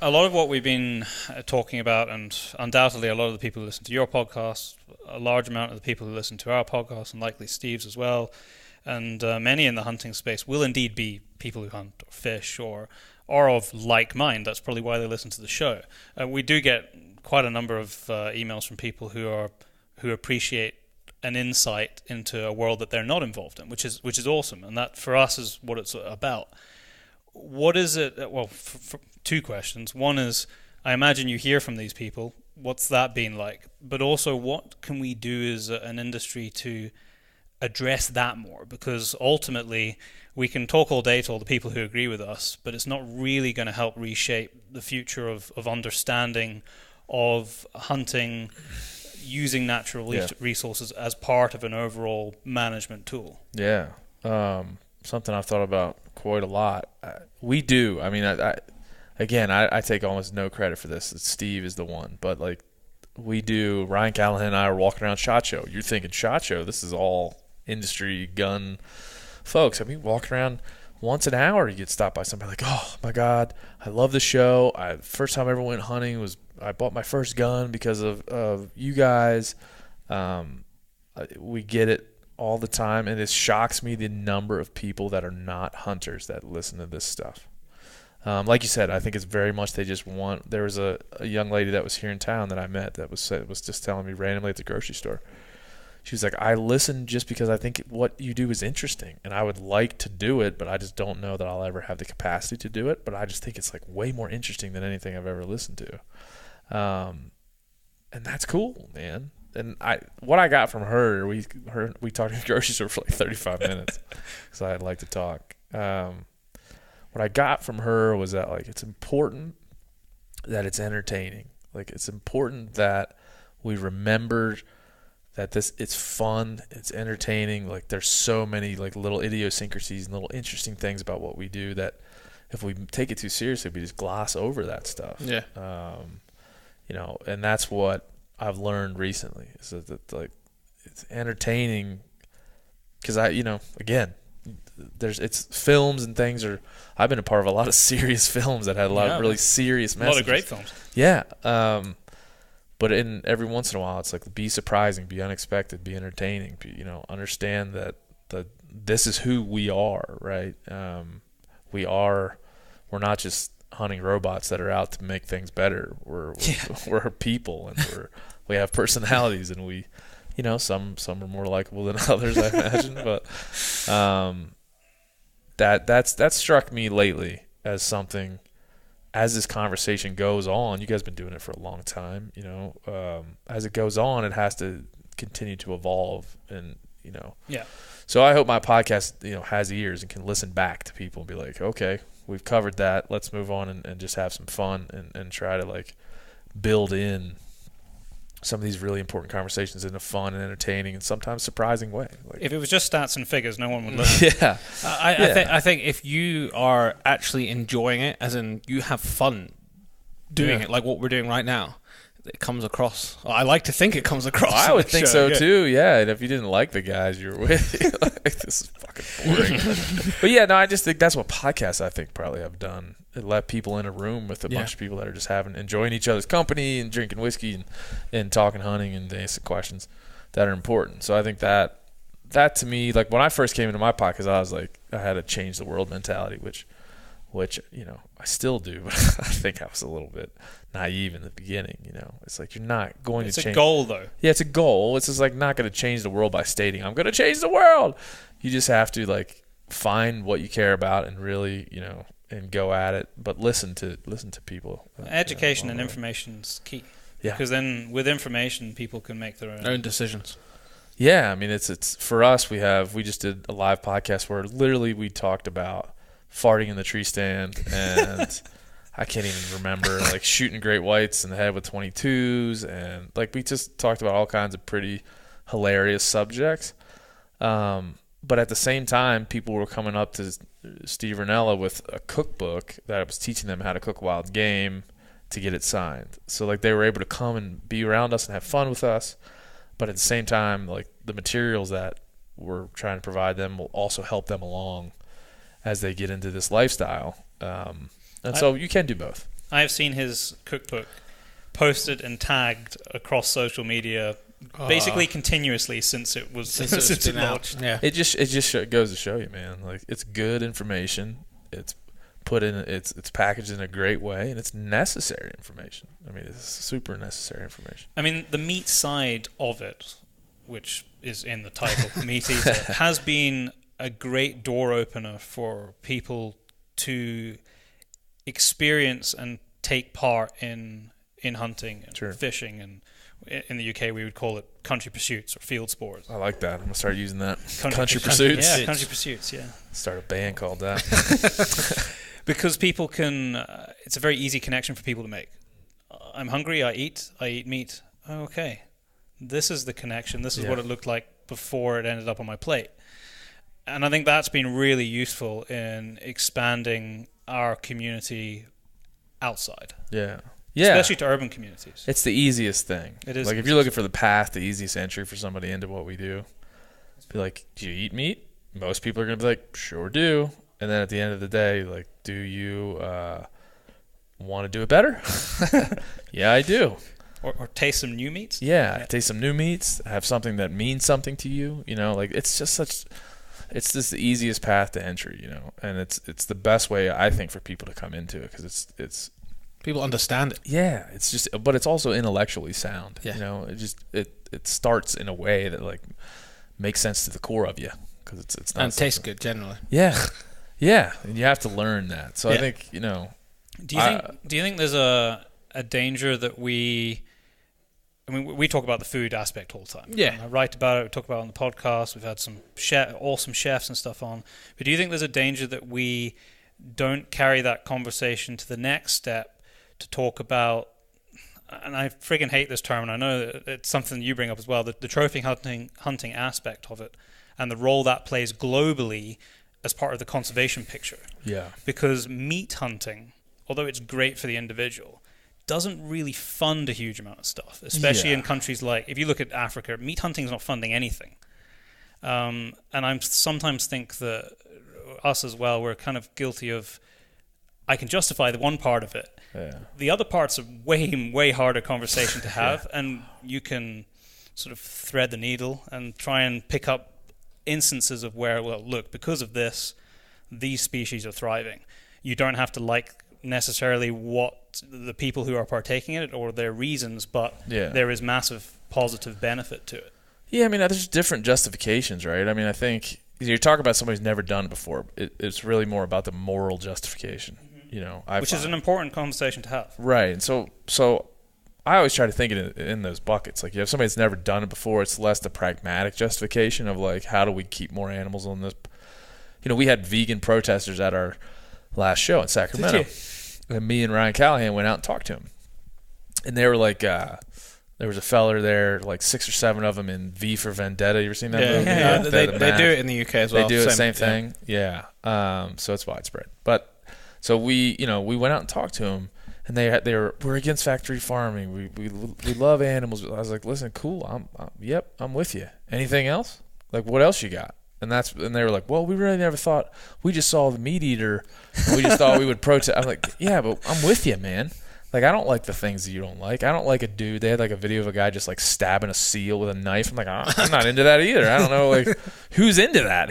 B: A lot of what we've been talking about, and undoubtedly a lot of the people who listen to your podcast, a large amount of the people who listen to our podcast, and likely Steve's as well, and many in the hunting space will indeed be people who hunt or fish or are of like mind. That's probably why they listen to the show. We do get quite a number of emails from people who appreciate an insight into a world that they're not involved in, which is awesome, and that for us is what it's about. What is it? Well, for 2 questions. One is, I imagine you hear from these people. What's that been like? But also, what can we do as an industry to address that more? Because ultimately, we can talk all day to all the people who agree with us, but it's not really going to help reshape the future of understanding of hunting using natural resources as part of an overall management tool.
C: Yeah. something I've thought about quite a lot. We do. I mean, I take almost no credit for this. Steve is the one, but like we do. Ryan Callahan and I are walking around SHOT Show. You're thinking SHOT Show. This is all industry gun folks. I mean, walking around once an hour, you get stopped by somebody like, oh my God, I love the show. First time I ever went hunting was I bought my first gun because of you guys. We get it all the time, and it shocks me the number of people that are not hunters that listen to this stuff. Like you said, I think it's very much they just want. There was a young lady that was here in town that I met that was just telling me randomly at the grocery store. She was like, I listen just because I think what you do is interesting, and I would like to do it, but I just don't know that I'll ever have the capacity to do it. But I just think it's like way more interesting than anything I've ever listened to, and that's cool, man. And what I got from her, we talked at the grocery store for like 35 minutes because I'd like to talk. What I got from her was that like it's important that it's entertaining. Like it's important that we remember that it's fun, it's entertaining. Like there's so many like little idiosyncrasies and little interesting things about what we do that if we take it too seriously, we just gloss over that stuff.
A: Yeah.
C: And that's what I've learned recently is that like it's entertaining because it's films and things I've been a part of a lot of serious films that had a lot of really serious messages.
B: A lot of great films.
C: Yeah. But every once in a while, it's like be surprising, be unexpected, be entertaining. Understand that this is who we are, right? We're not just hunting robots that are out to make things better. We're people, and we have personalities, and we, some are more likable than others, I imagine. But that's struck me lately as something. As this conversation goes on, you guys have been doing it for a long time, as it goes on, it has to continue to evolve and,
B: Yeah.
C: So I hope my podcast, has ears and can listen back to people and be like, okay, we've covered that. Let's move on and just have some fun and try to like build in some of these really important conversations in a fun and entertaining and sometimes surprising way. Like,
B: if it was just stats and figures, no one would listen.
C: Yeah.
A: I think if you are actually enjoying it, as in you have fun doing it, like what we're doing right now, it comes across. I like to think it comes across.
C: I would think so too. Yeah. And if you didn't like the guys you're with, you're like, this is fucking boring. But yeah, no, I just think that's what podcasts I think probably have done. It let people in a room with a bunch of people that are just enjoying each other's company and drinking whiskey and talking hunting and asking questions that are important. So I think that to me, like when I first came into my podcast, I was like, I had a change the world mentality, which I still do, but I think I was a little bit naive in the beginning. It's like you're not going to change.
B: It's a goal, though.
C: Yeah, it's a goal. It's just like not going to change the world by stating I'm going to change the world. You just have to like find what you care about and really, and go at it, but listen to people.
B: Education and information is key.
C: Yeah,
B: because then with information, people can make their own
A: decisions.
C: Yeah, I mean it's for us. We just did a live podcast where literally we talked about farting in the tree stand and I can't even remember like shooting great whites in the head with 22s and like we just talked about all kinds of pretty hilarious subjects. But at the same time, people were coming up to Steve Ranella with a cookbook that was teaching them how to cook wild game to get it signed. So like they were able to come and be around us and have fun with us, but at the same time, like the materials that we're trying to provide them will also help them along as they get into this lifestyle. So you can do both.
B: I have seen his cookbook posted and tagged across social media basically continuously since it launched.
A: Yeah.
C: It just goes to show you, man. Like it's good information. It's put in. It's packaged in a great way, and it's necessary information. I mean, it's super necessary information.
B: I mean, the meat side of it, which is in the title, Meateater, has been a great door opener for people to experience and take part in hunting and fishing and. In the UK, we would call it country pursuits or field sports.
C: I like that. I'm going to start using that. Country pursuits.
B: Yeah, country pursuits, yeah.
C: Start a band called that.
B: Because people can, it's a very easy connection for people to make. I'm hungry, I eat meat. Oh, okay. This is the connection. This is what it looked like before it ended up on my plate. And I think that's been really useful in expanding our community outside.
C: Yeah.
B: Especially to urban communities.
C: It's the easiest thing.
B: It is.
C: Like if you're looking for the path, the easiest entry for somebody into what we do, be like, do you eat meat? Most people are going to be like, sure do. And then at the end of the day, like, do you want to do it better? Yeah, I do.
B: Or taste some new meats?
C: Yeah, taste some new meats, have something that means something to you, like it's just the easiest path to entry, and it's the best way, I think, for people to come into it, because it's
A: people understand it.
C: Yeah, it's just, but it's also intellectually sound.
A: Yeah.
C: It starts in a way that like makes sense to the core of you, because it's not,
A: and tastes good generally.
C: Yeah, and you have to learn that. So I think
B: Do you think there's a danger that we talk about the food aspect all the time.
A: Yeah.
B: I write about it, we talk about it on the podcast, we've had some awesome chefs and stuff on. But do you think there's a danger that we don't carry that conversation to the next step to talk about, and I friggin' hate this term, and I know that it's something you bring up as well, the trophy hunting aspect of it, and the role that plays globally as part of the conservation picture.
C: Yeah.
B: Because meat hunting, although it's great for the individual, doesn't really fund a huge amount of stuff, especially in countries like, if you look at Africa, meat hunting is not funding anything. And I sometimes think that us as well, we're kind of guilty of, I can justify the one part of it.
C: Yeah.
B: The other part's a way, way harder conversation to have, and you can sort of thread the needle and try and pick up instances of where, well, look, because of this, these species are thriving. You don't have to like necessarily what the people who are partaking in it or their reasons, but there is massive positive benefit to it.
C: Yeah, I mean, there's different justifications, right? I mean, I think you're talking about somebody who's never done it before. It's really more about the moral justification,
B: which is an important conversation to have.
C: Right, and so I always try to think in those buckets. Like, you have somebody that's never done it before, it's less the pragmatic justification of, like, how do we keep more animals on this? We had vegan protesters at our last show in Sacramento. And me and Ryan Callahan went out and talked to him. And they were like, there was a feller there, like 6 or 7 of them in V for Vendetta. You ever seen that movie?
A: Yeah. They do it in the UK as well.
C: They do the same thing. Yeah. So it's widespread. But so we went out and talked to them, and we're against factory farming. We love animals. I was like, listen, cool. I'm with you. Anything else? Like, what else you got? And they were like, well, we really never thought. We just saw the Meateater, and we just thought we would protest. I'm like, yeah, but I'm with you, man. Like, I don't like the things that you don't like. I don't like a dude. They had like a video of a guy just like stabbing a seal with a knife. I'm like, I'm not into that either. I don't know, like, who's into that?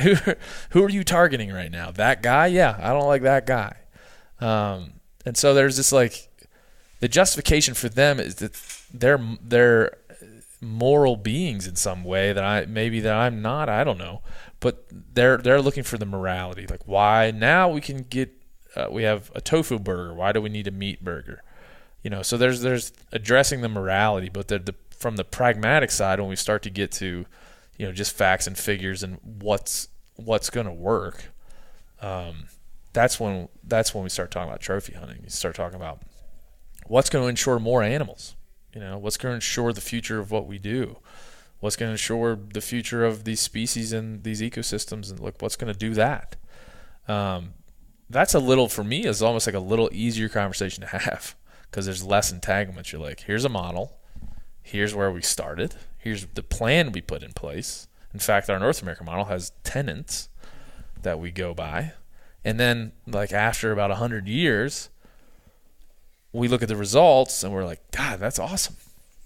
C: Who are you targeting right now? That guy? Yeah, I don't like that guy. And so there's this, like, the justification for them is that they're moral beings in some way that I'm not. I don't know. But they're looking for the morality. Like, why now we can get we have a tofu burger. Why do we need a meat burger? So there's addressing the morality, but from the pragmatic side, when we start to get to just facts and figures and what's going to work, that's when we start talking about trophy hunting. You start talking about what's going to ensure more animals. What's going to ensure the future of what we do. What's going to ensure the future of these species and these ecosystems, and look, what's going to do that? That's for me, is almost like a little easier conversation to have, because there's less entanglements. You're like, here's a model, here's where we started, here's the plan we put in place. In fact, our North American model has tenets that we go by, and then, like, after about 100 years, we look at the results and we're like, God, that's awesome,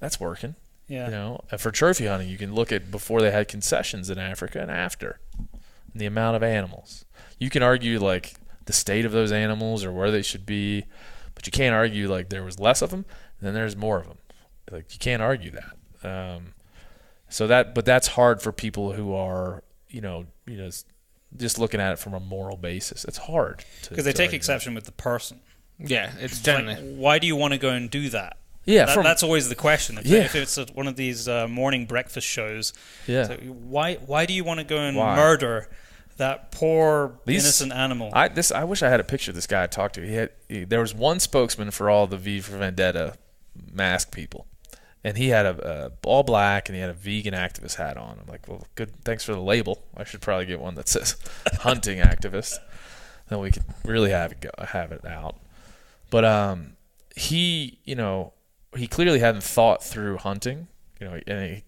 C: that's working.
B: Yeah.
C: And for trophy hunting, you can look at before they had concessions in Africa and after, and the amount of animals. You can argue, like, the state of those animals or where they should be, but you can't argue, like, there was less of them and then there's more of them. Like, you can't argue that. But that's hard for people who are, just looking at it from a moral basis. It's hard
B: because they take exception with the person.
A: Yeah, it's generally.
B: Like, why do you want to go and do that?
C: Yeah,
B: that's always the question. If it's one of these morning breakfast shows, so why do you want to go and murder that poor innocent animal?
C: I wish I had a picture of this guy I talked to. There was one spokesman for all the V for Vendetta mask people, and he had a all black, and he had a vegan activist hat on. I'm like, well, good, thanks for the label. I should probably get one that says hunting activist. Then we could really have it out. But he clearly hadn't thought through hunting, and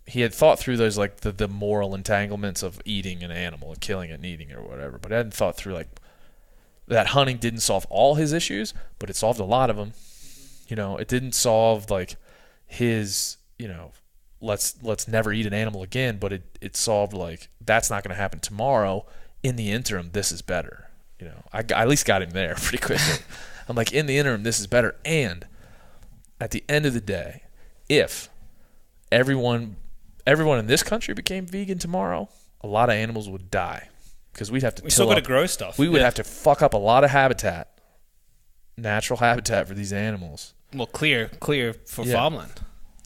C: he had thought through those, like, the moral entanglements of eating an animal and killing it and eating it or whatever, but I hadn't thought through, like, that hunting didn't solve all his issues, but it solved a lot of them. It didn't solve, like, his, let's never eat an animal again, but it solved, like, that's not going to happen tomorrow. In the interim, this is better. I at least got him there pretty quickly. I'm like, in the interim, this is better. And at the end of the day, if everyone in this country became vegan tomorrow, a lot of animals would die because we'd have to.
B: We still got to grow stuff.
C: We would have to fuck up a lot of habitat, natural habitat for these animals.
A: Well, clear for farmland.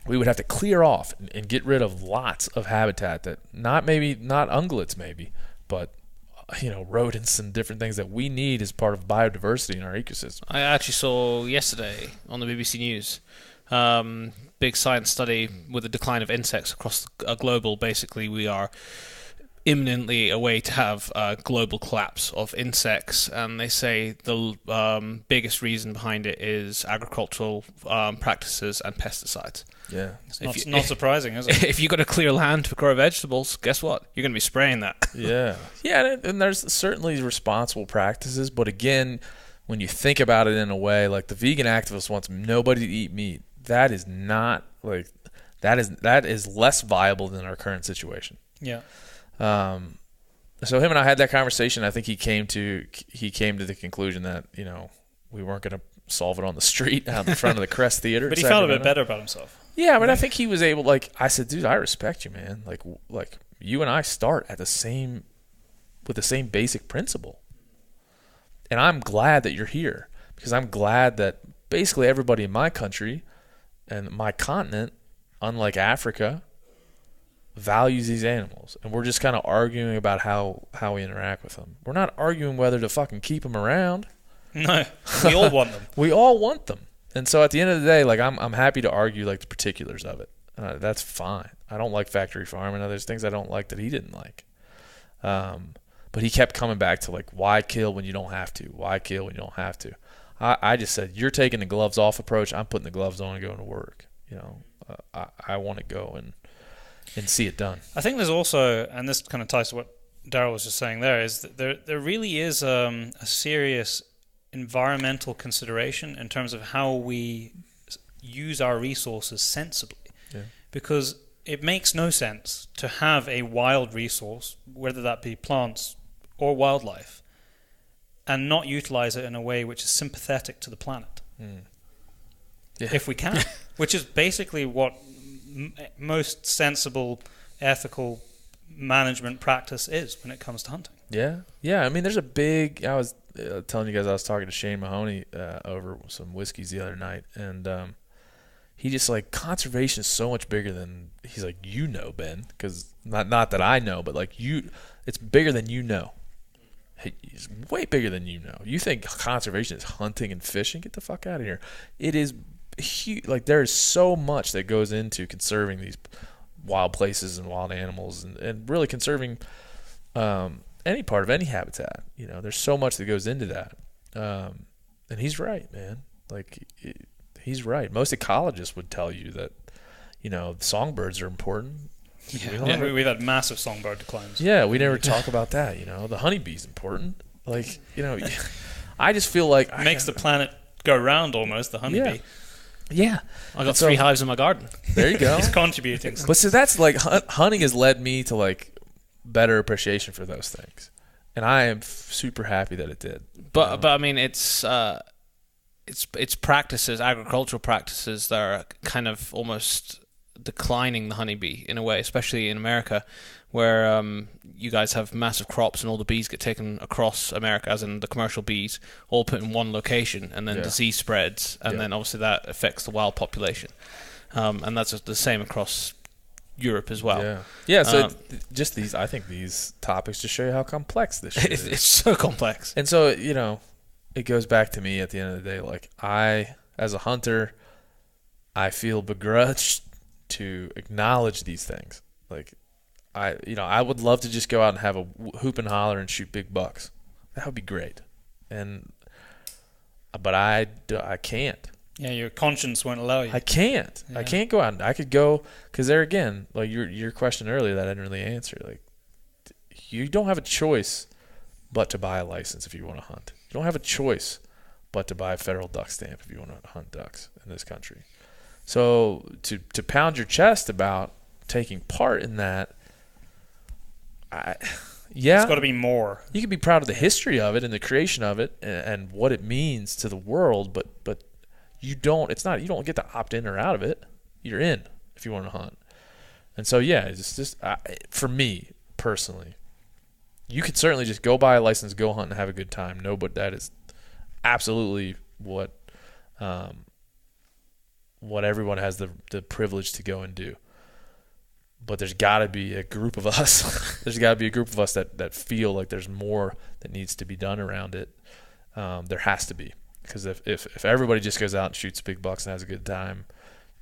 C: We would have to clear off and get rid of lots of habitat that not ungulates maybe, but rodents and different things that we need as part of biodiversity in our ecosystem.
A: I actually saw yesterday on the BBC News big science study with the decline of insects across a global. Basically, we are imminently away to have a global collapse of insects, and they say the biggest reason behind it is agricultural practices and pesticides.
C: Yeah,
B: it's not surprising, is it?
A: If you've got to clear land to grow vegetables, guess what? You're going to be spraying that.
C: Yeah, and there's certainly responsible practices, but again, when you think about it in a way, like the vegan activist wants nobody to eat meat, that is not like that is less viable than our current situation.
B: Yeah.
C: So him and I had that conversation. I think he came to the conclusion that we weren't going to solve it on the street out in front of the Crest Theater.
B: But he felt a bit better about himself.
C: Yeah, but I think he was able. Like I said, dude, I respect you, man. Like you and I start with the same basic principle, and I'm glad that you're here because I'm glad that basically everybody in my country and my continent, unlike Africa, values these animals, and we're just kind of arguing about how we interact with them. We're not arguing whether to fucking keep them around.
B: No, we all want them.
C: We all want them, and so at the end of the day, like I'm happy to argue like the particulars of it. That's fine. I don't like factory farming. There's things I don't like that he didn't like. But he kept coming back to like, why kill when you don't have to? Why kill when you don't have to? I just said, you're taking the gloves off approach. I'm putting the gloves on and going to work. I want to go and see it done.
B: I think there's also, and this kind of ties to what Daryl was just saying there, is that there really is a serious environmental consideration in terms of how we use our resources sensibly.
C: Yeah.
B: Because it makes no sense to have a wild resource, whether that be plants or wildlife, and not utilize it in a way which is sympathetic to the planet.
C: Yeah.
B: If we can. Which is basically what most sensible, ethical management practice is when it comes to hunting.
C: Yeah. I mean, there's a big. I was telling you guys I was talking to Shane Mahoney over some whiskeys the other night, and he just like conservation is so much bigger than he's like Ben, because not that I know, but like it's bigger than It's way bigger than You think conservation is hunting and fishing? Get the fuck out of here. It is huge. Like there is so much that goes into conserving these wild places and wild animals, and really conserving any part of any habitat. There's so much that goes into that. And he's right, man. Like he's right. Most ecologists would tell you that songbirds are important.
B: We've had massive songbird declines.
C: Yeah, we never talk about that. The honeybee's important. Like I just feel like
B: it makes the planet go round almost. The honeybee.
C: Yeah.
A: I got 3 hives in my garden.
C: There you go.
B: He's contributing.
C: But so that's like hunting has led me to like better appreciation for those things, and I am super happy that it did.
A: But I mean, it's practices, agricultural practices that are kind of almost declining the honeybee in a way, especially in America, where you guys have massive crops and all the bees get taken across America, as in the commercial bees, all put in one location, and then disease spreads, and then obviously that affects the wild population. And that's the same across Europe as well.
C: Yeah. So just I think these topics just show you how complex this shit is.
A: It's so complex.
C: And so, it goes back to me at the end of the day. Like I, as a hunter, I feel begrudged to acknowledge these things. Like, I would love to just go out and have a hoop and holler and shoot big bucks. That would be great. But I can't.
B: Yeah, your conscience won't allow you.
C: I can't.
B: Yeah.
C: I can't go out. And I could go, because there again, like your question earlier that I didn't really answer. Like, you don't have a choice but to buy a license if you want to hunt. You don't have a choice but to buy a federal duck stamp if you want to hunt ducks in this country. So to pound your chest about taking part in that,
B: it's got to be more.
C: You can be proud of the history of it and the creation of it and what it means to the world, but you don't get to opt in or out of it. You're in if you want to hunt. And so it's just for me personally, you could certainly just go buy a license, go hunt and have a good time. No, but that is absolutely what everyone has the privilege to go and do. But there's got to be a group of us. There's got to be a group of us that feel like there's more that needs to be done around it. There has to be, because if everybody just goes out and shoots big bucks and has a good time,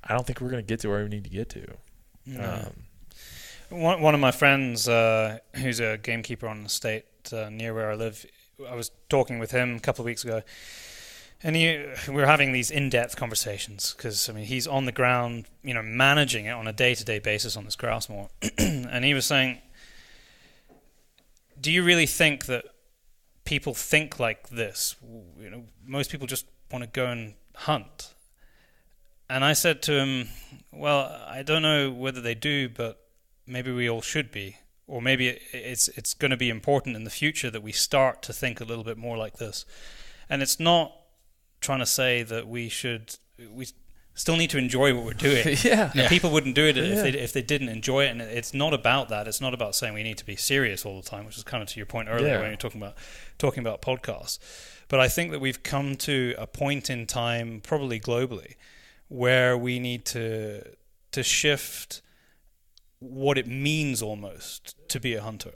C: I don't think we're going to get to where we need to get to.
B: One of my friends, who's a gamekeeper on an estate near where I live, I was talking with him a couple of weeks ago. And we were having these in-depth conversations because, he's on the ground, managing it on a day-to-day basis on this grass moor. And he was saying, do you really think that people think like this? Most people just want to go and hunt. And I said to him, well, I don't know whether they do, but maybe we all should be. Or maybe it's going to be important in the future that we start to think a little bit more like this. And it's not trying to say that we still need to enjoy what we're doing. People wouldn't do it if they didn't enjoy it, and it's not about that. It's not about saying we need to be serious all the time, which is kind of to your point earlier when you're talking about podcasts. But I think that we've come to a point in time, probably globally, where we need to shift what it means almost to be a hunter.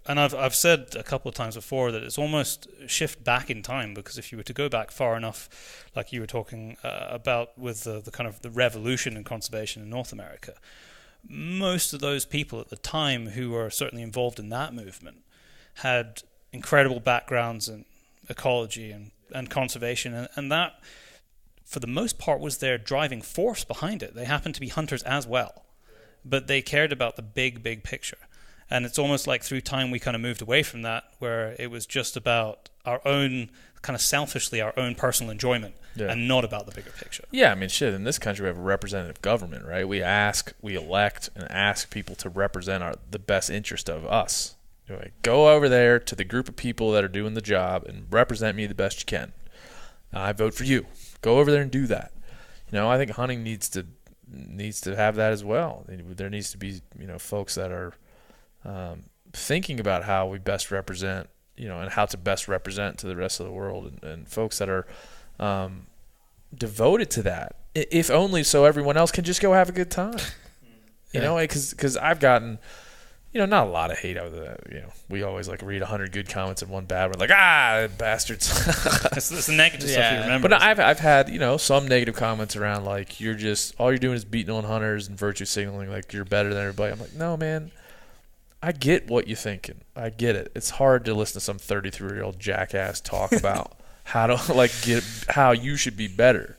B: And I've said a couple of times before that it's almost shift back in time, because if you were to go back far enough, like you were talking about with the kind of the revolution in conservation in North America, most of those people at the time who were certainly involved in that movement had incredible backgrounds in ecology and conservation, and that, for the most part, was their driving force behind it. They happened to be hunters as well, but they cared about the big picture. And it's almost like through time we kind of moved away from that, where it was just about our own, kind of selfishly, our own personal enjoyment, and not about the bigger picture.
C: Yeah, in this country we have a representative government, right? We elect and ask people to represent the best interest of us. Go over there to the group of people that are doing the job and represent me the best you can. I vote for you. Go over there and do that. I think hunting needs to have that as well. There needs to be folks that are thinking about how we best represent, and how to best represent to the rest of the world, and folks that are devoted to that, if only so everyone else can just go have a good time. Because I've gotten, not a lot of hate out of that. We always read 100 good comments and one bad one, bastards.
B: It's the negative stuff you remember.
C: But I've had some negative comments around you're just, all you're doing is beating on hunters and virtue signaling you're better than everybody. I'm like, no, man. I get what you're thinking. I get it. It's hard to listen to some 33-year-old jackass talk about how to get how you should be better.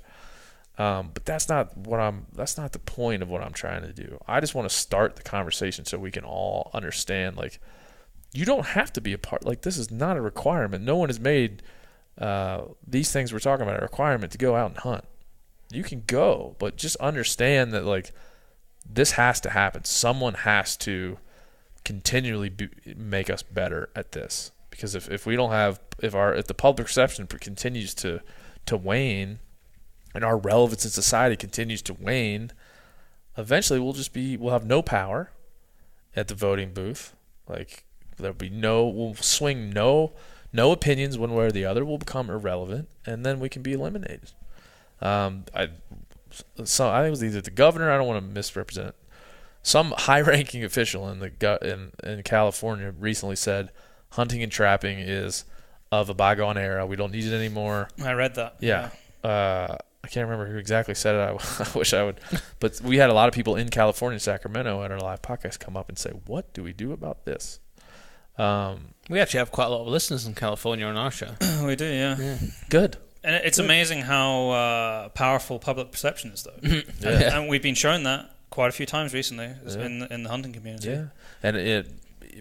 C: But that's not the point of what I'm trying to do. I just want to start the conversation so we can all understand you don't have to be a part. This is not a requirement. No one has made these things we're talking about a requirement to go out and hunt. You can go, but just understand that this has to happen. Someone has to continually make us better at this, because if we don't have if the public perception continues to wane and our relevance in society continues to wane, eventually we'll have no power at the voting booth. We'll swing no opinions one way or the other. We'll become irrelevant, and then we can be eliminated. I think it was either the governor, I don't want to misrepresent, some high-ranking official in California recently said hunting and trapping is of a bygone era. We don't need it anymore.
B: I read that.
C: Yeah. I can't remember who exactly said it. I wish I would. But we had a lot of people in California, Sacramento, at our live podcast come up and say, what do we do about this?
A: We actually have quite a lot of listeners in California on our show.
B: We do, yeah.
C: Good.
B: And it's amazing how powerful public perception is, though.
C: Yeah.
B: And we've been shown that quite a few times recently in the hunting community.
C: Yeah. And it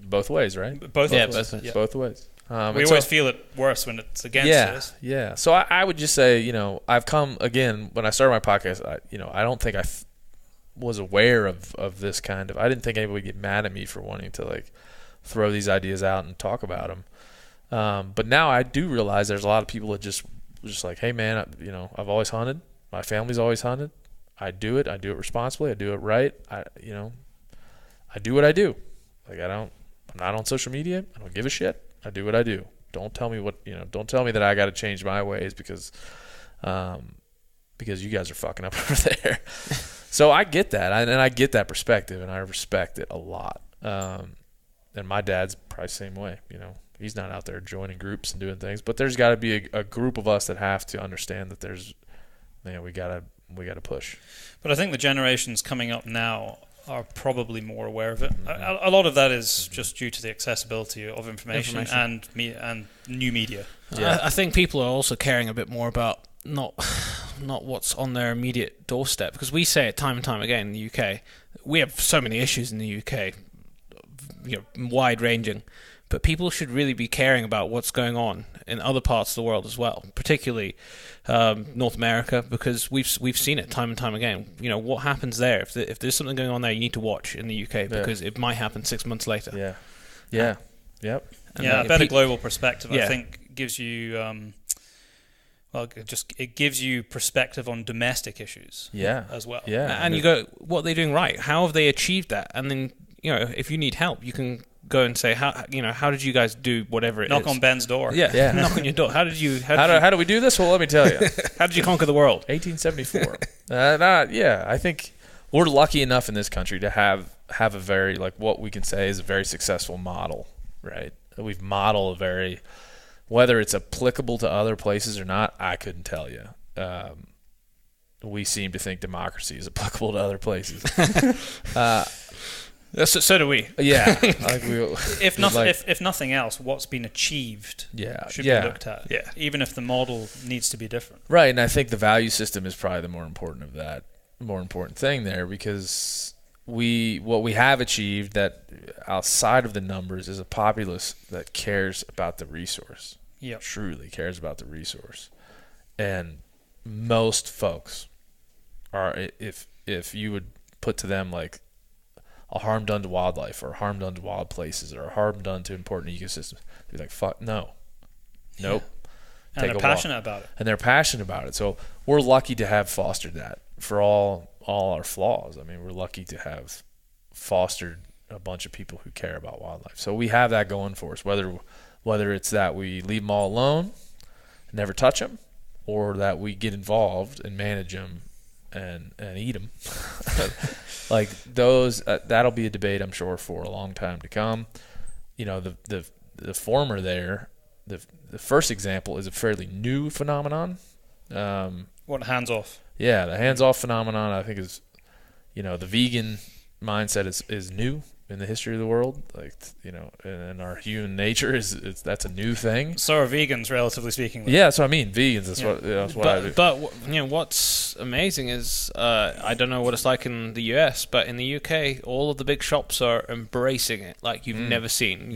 C: both ways, right?
B: Both ways.
C: Both ways.
B: We always feel it worse when it's against us.
C: Yeah. So I would just say, I've come, again, when I started my podcast, I don't think I was aware of this kind of, I didn't think anybody would get mad at me for wanting to, like, throw these ideas out and talk about them. But now I do realize there's a lot of people that just like, hey, man, I've always hunted. My family's always hunted. I do it responsibly. I do it right. I do what I do. Like, I'm not on social media. I don't give a shit. I do what I do. Don't tell me don't tell me that I got to change my ways because you guys are fucking up over there. So I get that. And I get that perspective, and I respect it a lot. And my dad's probably the same way. He's not out there joining groups and doing things, but there's got to be a group of us that have to understand that we got to push.
B: But I think the generations coming up now are probably more aware of it. A lot of that is just due to the accessibility of information. And new media.
A: Yeah. I think people are also caring a bit more about not what's on their immediate doorstep, because we say it time and time again in the UK. We have so many issues in the UK, wide ranging, but people should really be caring about what's going on in other parts of the world as well, particularly North America, because we've seen it time and time again. What happens there? If there's something going on there, you need to watch in the UK because it might happen 6 months later.
C: Yep.
B: And a better global perspective, I think, gives you it gives you perspective on domestic issues. As well.
A: And you go, what are they doing right? How have they achieved that? And then if you need help, you can go and say, how did you guys do whatever it
B: knock
A: is?
B: on Ben's door.
A: Knock on your door. How do
C: we do this? Well, let me tell you.
A: How did you conquer the world?
C: 1874. I think we're lucky enough in this country to have a very, like, what we can say is a very successful model, right? We've modeled whether it's applicable to other places or not, I couldn't tell you. We seem to think democracy is applicable to other places.
A: So do we.
C: Yeah.
B: If nothing else, what's been achieved should be looked at.
A: Yeah.
B: Even if the model needs to be different.
C: Right, and I think the value system is probably the more important thing there, because what we have achieved that outside of the numbers is a populace that cares about the resource.
B: Yep.
C: Truly cares about the resource. And most folks are, if you would put to them, like, a harm done to wildlife or harm done to wild places or harm done to important ecosystems, they're like, fuck, no. Nope.
B: And they're passionate about it.
C: And they're passionate about it. So we're lucky to have fostered that for all our flaws. I mean, we're lucky to have fostered a bunch of people who care about wildlife. So we have that going for us, whether it's that we leave them all alone, never touch them, or that we get involved and manage them and eat them. Like those, that'll be a debate, I'm sure, for a long time to come. The former there, the first example is a fairly new phenomenon.
B: What, hands off?
C: Yeah, the hands off phenomenon, I think, is, the vegan mindset is new in the history of the world. Like, and our human nature is that's a new thing.
B: So are vegans, relatively speaking.
C: Yeah, that's what I mean. Vegans, that's what I do.
A: But what's amazing is, I don't know what it's like in the US, but in the UK, all of the big shops are embracing it like you've never seen.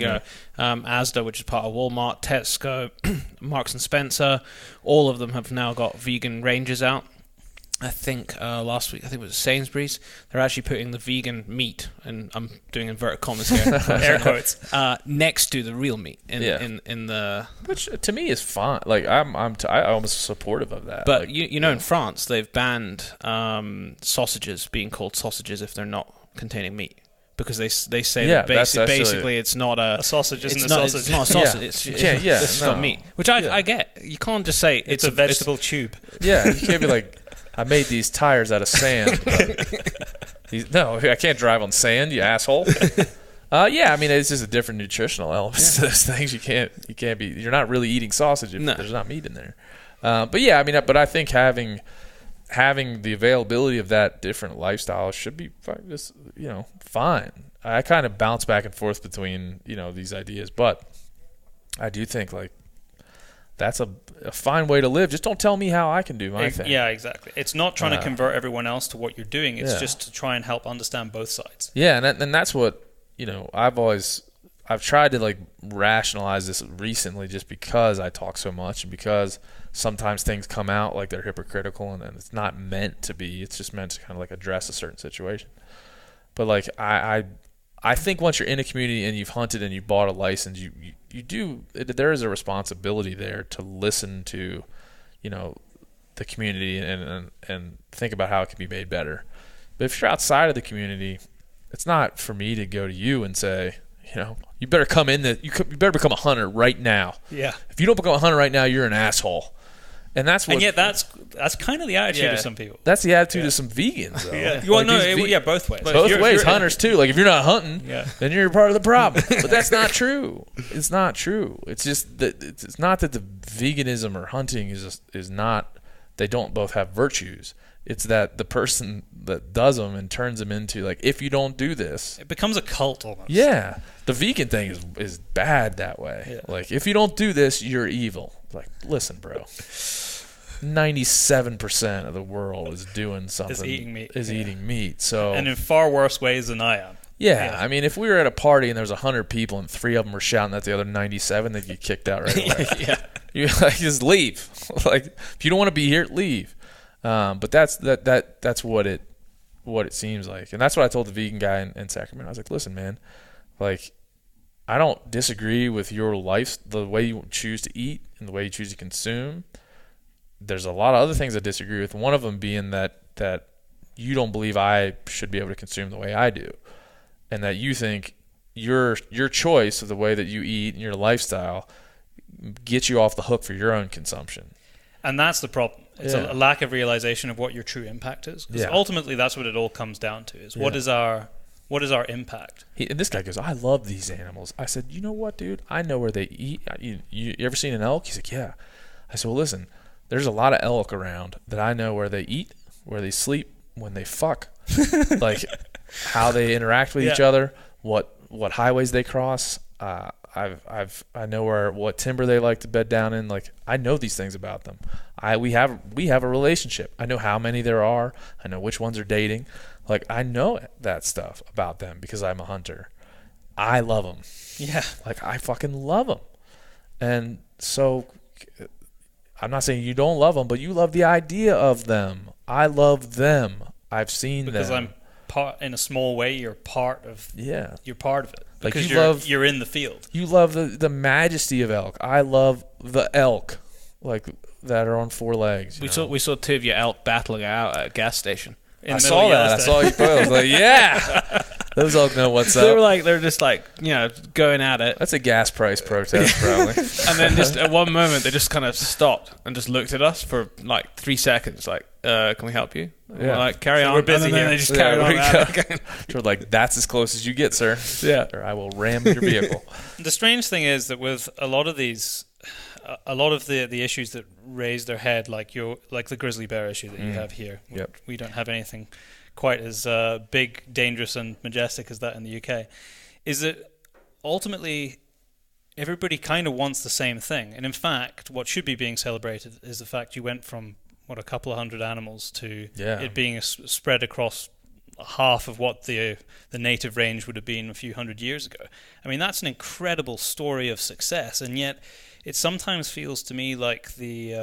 A: Asda, which is part of Walmart, Tesco, Marks and Spencer, all of them have now got vegan ranges out. I think last week, it was Sainsbury's, they're actually putting the vegan meat, and I'm doing inverted commas here,
B: air quotes,
A: next to the real meat in the.
C: Which to me is fine. Like I'm almost supportive of that.
A: But in France they've banned sausages being called sausages if they're not containing meat. Because they say that basically it's not a
B: sausage. Isn't a sausage?
A: It's not a sausage. It's got meat, which I get. You can't just say
B: it's a vegetable tube.
C: Yeah, you can't be like, I made these tires out of sand. No, I can't drive on sand, you asshole. I mean, it's just a different nutritional element to those things. You can't be. You're not really eating sausage if there's not meat in there. But I think having having the availability of that different lifestyle should be just, fine. I kind of bounce back and forth between, these ideas, but I do think like that's a fine way to live. Just don't tell me how I can do my thing.
B: Yeah, exactly. It's not trying to convert everyone else to what you're doing. It's just to try and help understand both sides.
C: Yeah, and that's what, I've tried to like rationalize this recently just because I talk so much and because sometimes things come out like they're hypocritical and it's not meant to be. It's just meant to kind of like address a certain situation. But like I think once you're in a community and you've hunted and you bought a license, there is a responsibility there to listen to, the community and think about how it can be made better. But if you're outside of the community, it's not for me to go to you and say, you better come in you better become a hunter right now.
B: Yeah.
C: If you don't become a hunter right now, you're an asshole. And that's what.
B: And yet that's kind of the attitude of some people.
C: That's the attitude of some vegans, though.
B: Yeah. Well, no, both ways.
C: Both ways, hunters too. Like if you're not hunting, then you're part of the problem. But that's not true. It's not true. It's just that it's not that the veganism or hunting is not. They don't both have virtues. It's that the person that does them and turns them into like, if you don't do this,
B: it becomes a cult almost.
C: Yeah, the vegan thing is bad that way. Yeah. Like if you don't do this, you're evil. Like, listen, bro. 97% of the world is doing something. Is eating meat. So
B: and in far worse ways than I am.
C: Yeah, I mean, if we were at a party and there was 100 people and 3 of them were shouting at the other 97, they'd get kicked out right away. You just leave. Like if you don't want to be here, leave. But that's what it seems like, and that's what I told the vegan guy in Sacramento. I was like, listen, man, like I don't disagree with your life, the way you choose to eat and the way you choose to consume. There's a lot of other things I disagree with. One of them being that you don't believe I should be able to consume the way I do, and that you think your choice of the way that you eat and your lifestyle gets you off the hook for your own consumption. And
B: that's the problem. It's a lack of realization of what your true impact is. Because ultimately, that's what it all comes down to: is what is our impact?
C: And this guy goes, "I love these animals." I said, "You know what, dude? I know where they eat. You ever seen an elk?" He's like, "Yeah." I said, "Well, listen, there's a lot of elk around that I know where they eat, where they sleep, when they fuck, like how they interact with each other, what highways they cross. I know what timber they like to bed down in. Like I know these things about them. We have a relationship. I know how many there are. I know which ones are dating. Like I know that stuff about them because I'm a hunter. I love them.
B: Yeah.
C: Like I fucking love them. And so I'm not saying you don't love them, but you love the idea of them. I love them. I've seen
B: because
C: them.
B: In a small way, you're part of. Yeah. You're part of it. Because you're in the field.
C: You love the majesty of elk. I love the elk, like that are on 4 legs.
A: We saw 2 of your elk battling out at a gas station.
C: I saw that. I saw you put. I was like, yeah, those elk know what's up.
A: They're just going at it.
C: That's a gas price protest, probably.
A: And then just at one moment they just kind of stopped and just looked at us for like 3 seconds, like, can we help you? And we're like, carry on.
B: We're busy here.
A: They just carried on.
C: We're like, that's as close as you get, sir.
A: Yeah.
C: Or I will ram your vehicle.
B: The strange thing is that with a lot of these, a lot of the issues that raise their head, like the grizzly bear issue that you have here.
C: Yep.
B: We don't have anything quite as big, dangerous, and majestic as that in the UK. Is that ultimately everybody kind of wants the same thing, and in fact, what should be being celebrated is the fact you went from a couple of hundred animals to it being spread across half of what the native range would have been a few hundred years ago. I mean, that's an incredible story of success, and yet it sometimes feels to me like the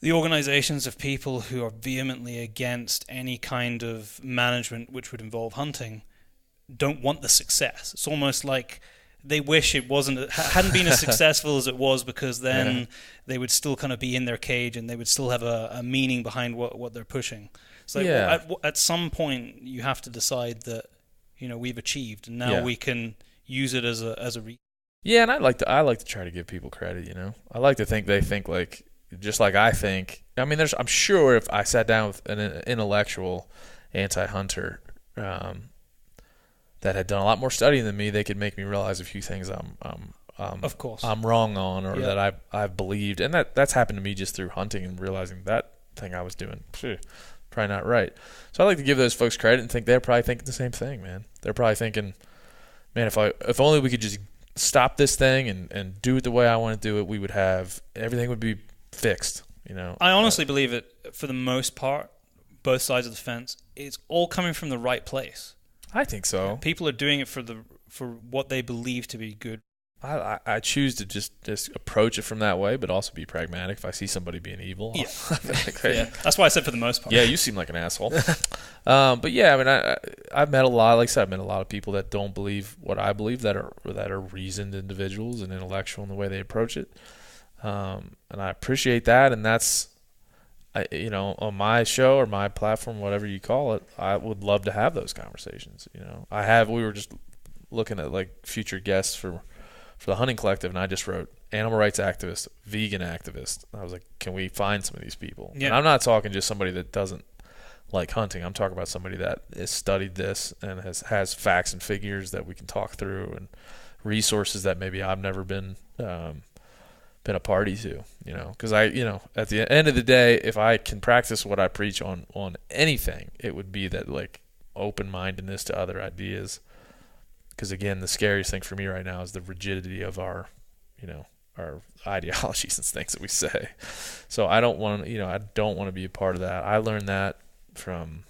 B: organizations of people who are vehemently against any kind of management which would involve hunting don't want the success. It's almost like they wish it hadn't been as successful as it was, because then they would still kind of be in their cage and they would still have a meaning behind what they're pushing. It's like at some point you have to decide that we've achieved and now we can use it as a
C: Yeah, and I like to try to give people credit. I like to think they think like just like I think. I mean, I'm sure if I sat down with an intellectual anti-hunter that had done a lot more studying than me, they could make me realize a few things
B: of course
C: I'm wrong on, or that I've believed, and that's happened to me just through hunting and realizing that thing I was doing, probably not right. So I like to give those folks credit and think they're probably thinking the same thing, man. They're probably thinking, man, if only we could just stop this thing and do it the way I want to do it, we would have everything would be fixed.
B: I honestly believe it, for the most part, both sides of the fence, it's all coming from the right place.
C: I think so.
B: People are doing it for what they believe to be good.
C: I choose to just approach it from that way, but also be pragmatic. If I see somebody being evil,
B: yeah, that's why I said for the most part.
C: Yeah, you seem like an asshole. But yeah, I mean, I've met a lot. Like I said, I've met a lot of people that don't believe what I believe, that are reasoned individuals and intellectual in the way they approach it. And I appreciate that, and that's, on my show or my platform, whatever you call it, I would love to have those conversations. We were just looking at like future guests for the Hunting Collective, and I just wrote animal rights activist, vegan activist. I was like, can we find some of these people? Yeah. And I'm not talking just somebody that doesn't like hunting. I'm talking about somebody that has studied this and has facts and figures that we can talk through, and resources that maybe I've never been a party to, because at the end of the day, if I can practice what I preach on anything, it would be that like open-mindedness to other ideas. Because again, the scariest thing for me right now is the rigidity of our ideologies and things that we say. So I don't want to be a part of that. I learned that from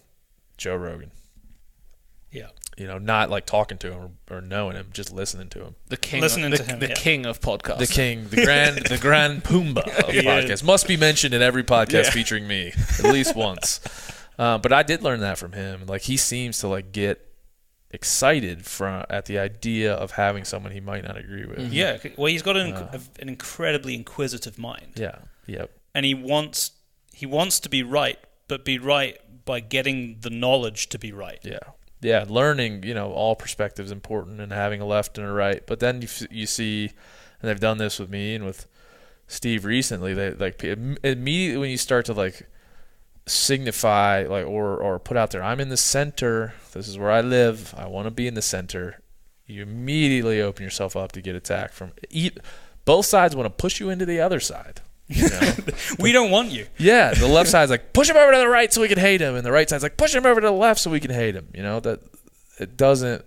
C: Joe Rogan.
B: Yeah.
C: Not like talking to him or knowing him, just listening to him.
A: The king,
C: the
A: king of podcasts.
C: The king, the grand Pumbaa of podcasts. Must be mentioned in every podcast featuring me at least once. But I did learn that from him. Like, he seems to like get excited at the idea of having someone he might not agree with.
B: Mm-hmm. Yeah, well, he's got an incredibly inquisitive mind.
C: Yeah, yep.
B: And he wants to be right, but be right by getting the knowledge to be right.
C: Yeah, learning, all perspectives important, and having a left and a right. But then you see, and they've done this with me and with Steve recently, they like immediately when you start to like signify like or put out there, I'm in the center, this is where I live, I want to be in the center, you immediately open yourself up to get attacked from both sides. Want to push you into the other side.
B: We don't want you.
C: Yeah, the left side's like, push him over to the right so we can hate him, and the right side's like, push him over to the left so we can hate him. That it doesn't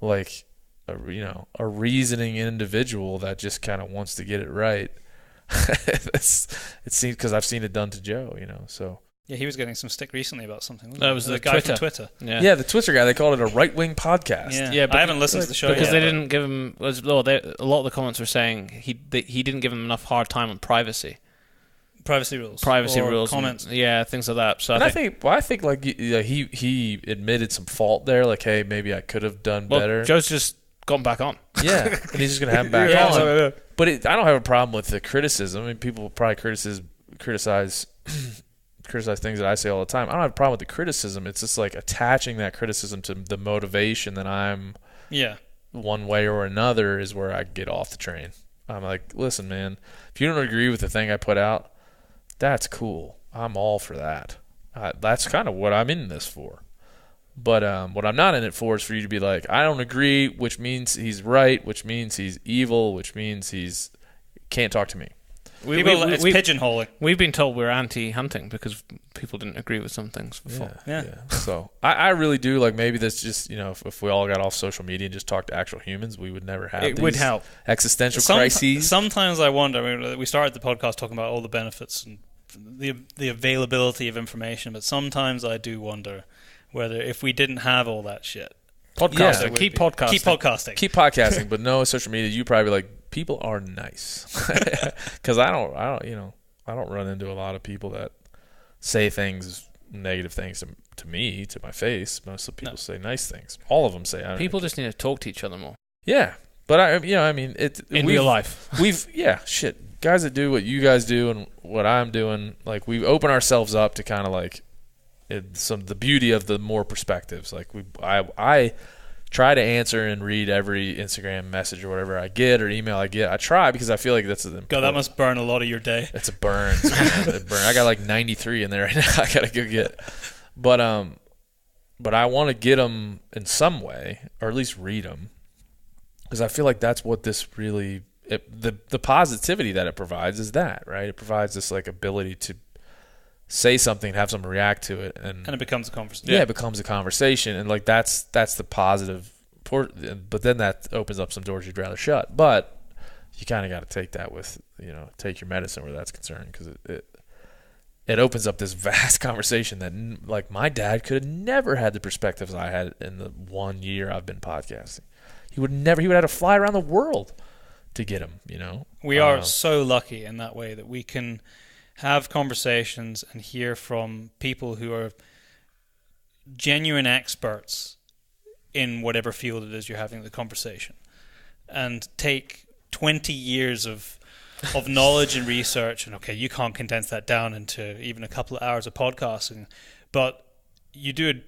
C: like a reasoning individual that just kind of wants to get it right. It seems, because I've seen it done to Joe. So.
B: Yeah, he was getting some stick recently about something.
A: That was the
B: guy from Twitter.
C: Yeah, the Twitter guy. They called it a right-wing podcast.
B: Yeah, I haven't listened to the show
A: because
B: yet,
A: they didn't give him. A lot of the comments were saying he didn't give him enough hard time on privacy
B: rules, comments.
A: Things like that. So
C: I think like he admitted some fault there. Like, hey, maybe I could have done better.
A: Joe's just gone back on.
C: Yeah, and he's just gonna have him back on. But I don't have a problem with the criticism. I mean, people probably criticize things that I say all the time. I don't have a problem with the criticism. It's just like attaching that criticism to the motivation that I'm one way or another is where I get off the train. I'm like, listen, man, if you don't agree with the thing I put out, that's cool. I'm all for that. That's kind of what I'm in this for. But what I'm not in it for is for you to be like, I don't agree, which means he's right, which means he's evil, which means he's can't talk to me.
B: It's pigeonholing.
A: We've been told we're anti-hunting because people didn't agree with some things before.
C: Yeah. So I really do like, maybe that's just if we all got off social media and just talked to actual humans, we would never have
A: would help.
C: Existential crises.
B: Sometimes I wonder. I mean, we started the podcast talking about all the benefits and the availability of information, but sometimes I do wonder whether if we didn't have all that shit,
A: podcasting, keep
C: podcasting, but no social media, you probably like. People are nice, because I don't run into a lot of people that say negative things to me, to my face. Most of the people say nice things. All of them say.
A: People just need to talk to each other more.
C: Yeah, but in real life, guys that do what you guys do and what I'm doing, like we open ourselves up to kind of like the beauty of the more perspectives. Like I try to answer and read every Instagram message or whatever I get or email I get. I try because I feel like that's important.
B: God, that must burn a lot of your day.
C: It's a burn. I got like 93 in there right now. I got to go get. But I want to get them in some way, or at least read them, because I feel like that's what this really the positivity that it provides is that, right? It provides this like ability to say something, have someone react to it, and
B: it becomes a conversation.
C: Yeah, it becomes a conversation, and like that's the positive. But then that opens up some doors you'd rather shut. But you kind of got to take that with, take your medicine where that's concerned, because it opens up this vast conversation that, like, my dad could have never had the perspectives I had in the 1 year I've been podcasting. He would have had to fly around the world to get him,
B: We are so lucky in that way that we can have conversations and hear from people who are genuine experts in whatever field it is you're having the conversation, and take 20 years of knowledge and research, and okay, you can't condense that down into even a couple of hours of podcasting, but you do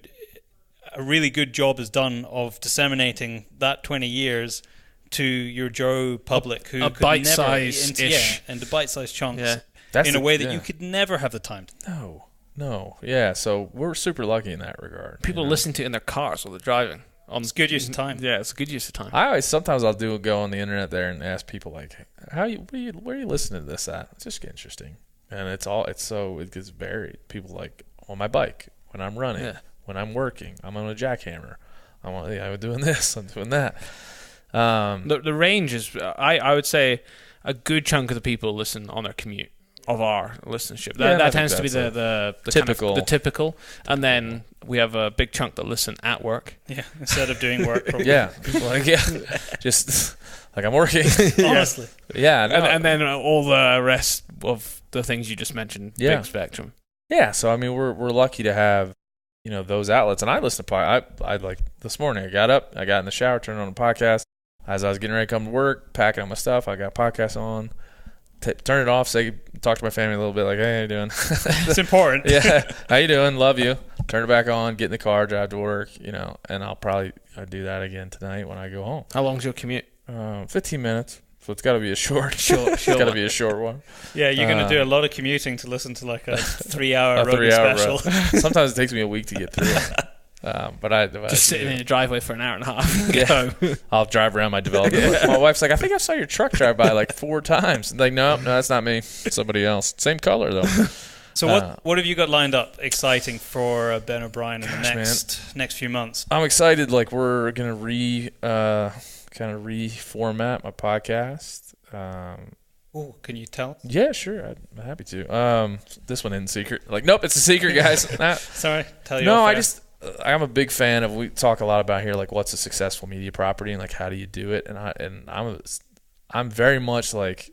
B: a really good job is done of disseminating that 20 years to your Joe public who could
A: bite-size-ish.
B: into bite-sized chunks,
C: That's
B: in a way that you could never have the time to.
C: No. Yeah, so we're super lucky in that regard.
A: People listen to it in their cars while they're driving.
B: It's good use of time.
A: Yeah, it's a good use of time.
C: Sometimes I'll go on the internet there and ask people, like, where are you listening to this at? It's just interesting. And it gets varied. People like, on my bike, when I'm running, when I'm working, I'm on a jackhammer. I'm doing this, I'm doing that.
A: The range is, I would say, a good chunk of the people listen on their commute of our listenership. That tends to be the
C: typical.
A: Kind of the typical, and then we have a big chunk that listen at work.
B: Yeah, instead of doing work. Probably.
C: Just like I'm working.
B: Honestly.
C: Yeah, no.
A: And then all the rest of the things you just mentioned. Big spectrum.
C: Yeah, so I mean, we're lucky to have those outlets, and I listen to I like this morning. I got up, I got in the shower, turned on a podcast. As I was getting ready to come to work, packing up my stuff, I got podcast on. Turn it off, talk to my family a little bit, like, hey, how you doing?
B: It's important.
C: Yeah, how you doing? Love you. Turn it back on, get in the car, drive to work, and I'll do that again tonight when I go home.
A: How long's your commute?
C: 15 minutes. So it's got to be a short. It's got to be a short one.
B: Yeah, you're going to do a lot of commuting to listen to like a 3-hour road special.
C: Sometimes it takes me a week to get through it. But I
A: just sitting in your driveway for an hour and a half.
C: I'll drive around my development. My wife's like, I think I saw your truck drive by like 4 times. I'm like, no, that's not me. It's somebody else. Same color though.
B: So what have you got lined up exciting for Ben O'Brien in the next few months?
C: I'm excited. Like, we're gonna reformat my podcast.
B: Oh, can you tell?
C: Yeah, sure. I'm happy to. This one isn't secret. Like, nope, it's a secret, guys.
B: Sorry, tell you.
C: No, I'm a big fan of. We talk a lot about here, like, what's a successful media property and like how do you do it. And I'm very much like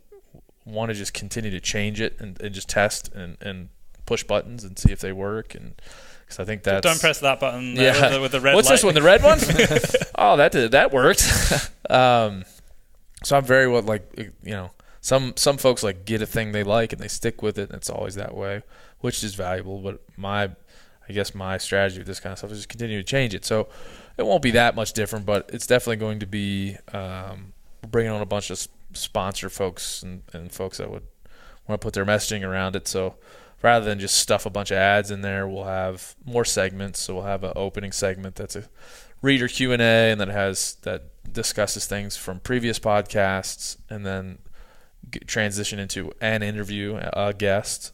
C: want to just continue to change it and just test and push buttons and see if they work. And because I think that's
B: don't press that button. With the red.
C: What's
B: light.
C: this one? The red one? Oh, that worked. So I'm very some folks like get a thing they like and they stick with it, and it's always that way, which is valuable. But I guess my strategy with this kind of stuff is just continue to change it. So it won't be that much different, but it's definitely going to be bringing on a bunch of sponsor folks and folks that would want to put their messaging around it. So rather than just stuff a bunch of ads in there, we'll have more segments. So we'll have an opening segment that's a reader Q&A, and that discusses things from previous podcasts, and then transition into an interview, a guest,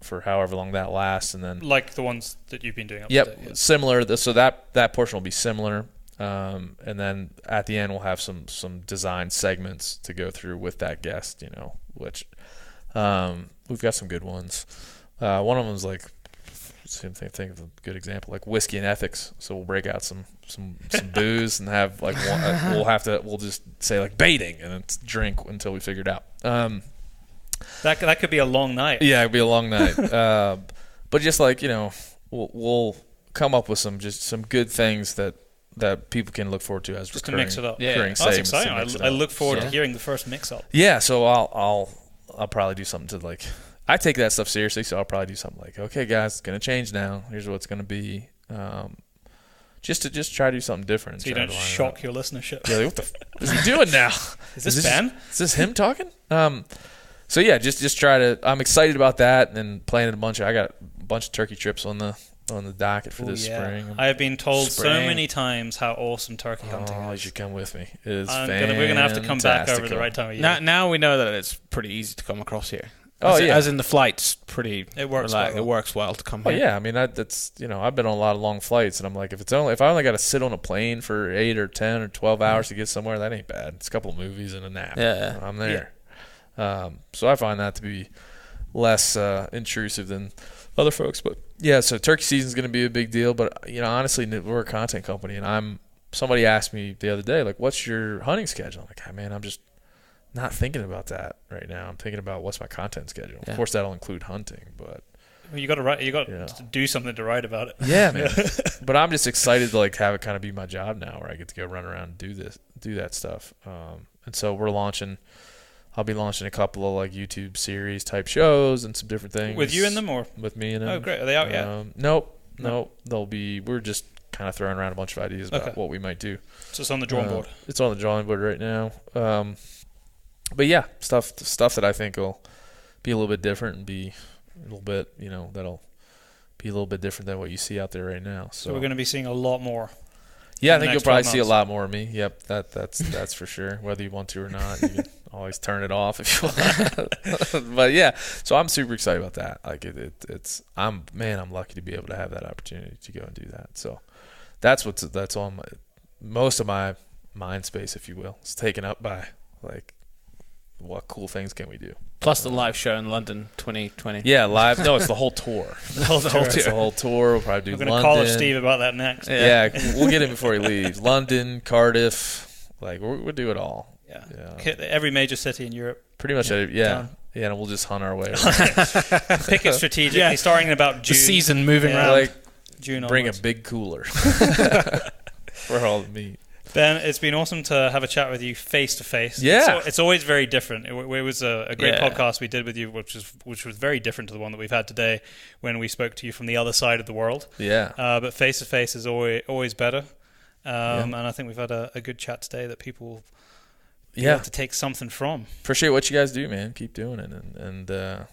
C: for however long that lasts, and then
B: like the ones that you've been doing up
C: to
B: date, yeah.
C: Similar. So that portion will be similar, and then at the end we'll have some design segments to go through with that guest, which we've got some good ones. One of them is like, think of a good example, like whiskey and ethics. So we'll break out some booze and have like we'll just say like baiting and it's drink until we figure it out.
B: That could be a long night.
C: Yeah, it'd be a long night. But just like, we'll come up with some good things that people can look forward to as
B: just recurring, to mix it up.
C: Yeah,
B: that's exciting. I look forward to hearing the first mix up.
C: Yeah, so I'll probably do something to like. I take that stuff seriously, so I'll probably do something like, okay, guys, it's gonna change now. Here's what it's gonna be. Just to try to do something different.
B: So you don't shock your listenership.
C: Yeah, what is he doing now?
B: Is this Ben?
C: Is this him talking? So yeah, just try to. I'm excited about that, and planning I got a bunch of turkey trips on the docket for this spring.
B: I have been told so many times how awesome turkey hunting is.
C: Oh, you should come with me. It is
B: we're gonna have to come back over the right time of year.
A: Now we know that it's pretty easy to come across here.
C: Oh, yeah.
A: As in the flight's pretty.
B: It works
A: like,
B: well.
A: It works well to come
C: Oh
A: here.
C: yeah, I mean that's I've been on a lot of long flights, and I'm like, if I only got to sit on a plane for 8 or 10 or 12 hours to get somewhere, that ain't bad. It's a couple of movies and a nap.
A: Yeah.
C: I'm there. So I find that to be less intrusive than other folks. But yeah, so turkey season's going to be a big deal. But honestly, we're a content company, and somebody asked me the other day, like, what's your hunting schedule? I'm like, oh, man, I'm just not thinking about that right now. I'm thinking about what's my content schedule.
A: Yeah.
C: Of course, that'll include hunting, but
B: You got to write. You got to do something to write about it.
C: yeah, man. But I'm just excited to like have it kind of be my job now, where I get to go run around and do that stuff. And so I'll be launching a couple of like YouTube series type shows and some different things
B: With you in them or
C: with me in them.
B: Oh, great! Are they out yet?
C: Nope. We're just kind of throwing around a bunch of ideas about
B: Okay.
C: what we might do.
B: So it's on the drawing board.
C: It's on the drawing board right now. But yeah, stuff that I think will be a little bit different and be a little bit, that'll be a little bit different than what you see out there right now.
B: So we're going to be seeing a lot more.
C: Yeah, I
B: in the
C: think you'll
B: next
C: probably
B: 12
C: see a
B: months.
C: lot more of me. Yep, that's for sure. Whether you want to or not, you can always turn it off if you want. But yeah, so I'm super excited about that. Like I'm lucky to be able to have that opportunity to go and do that. So that's on most of my mind space, if you will. It's taken up by like what cool things can we do.
A: Plus the live show in London 2020.
C: Yeah, live. No, it's the whole tour.
A: The whole
C: It's the whole tour. We'll probably do
B: I'm going
C: London.
B: to call Steve about that next.
C: Yeah, we'll get him before he leaves. London, Cardiff, like we'll do it all.
B: Yeah.
C: Yeah.
B: Hit every major city in Europe.
C: Pretty much,
B: Yeah,
C: yeah.
B: done.
C: Yeah, and we'll just hunt our way around.
B: Pick it strategically, starting in about
A: The
B: June.
A: season moving
B: Yeah.
A: around.
C: Like,
B: June
C: bring a
B: onwards.
C: big cooler for all the meat.
B: Ben, it's been awesome to have a chat with you face to face.
C: Yeah.
B: It's always very different. It was a great
A: Yeah.
B: podcast we did with you, which was very different to the one that we've had today when we spoke to you from the other side of the world.
C: Yeah.
B: But face to face is always better. And I think we've had a good chat today that people will be able to take something from.
C: Appreciate what you guys do, man. Keep doing it, and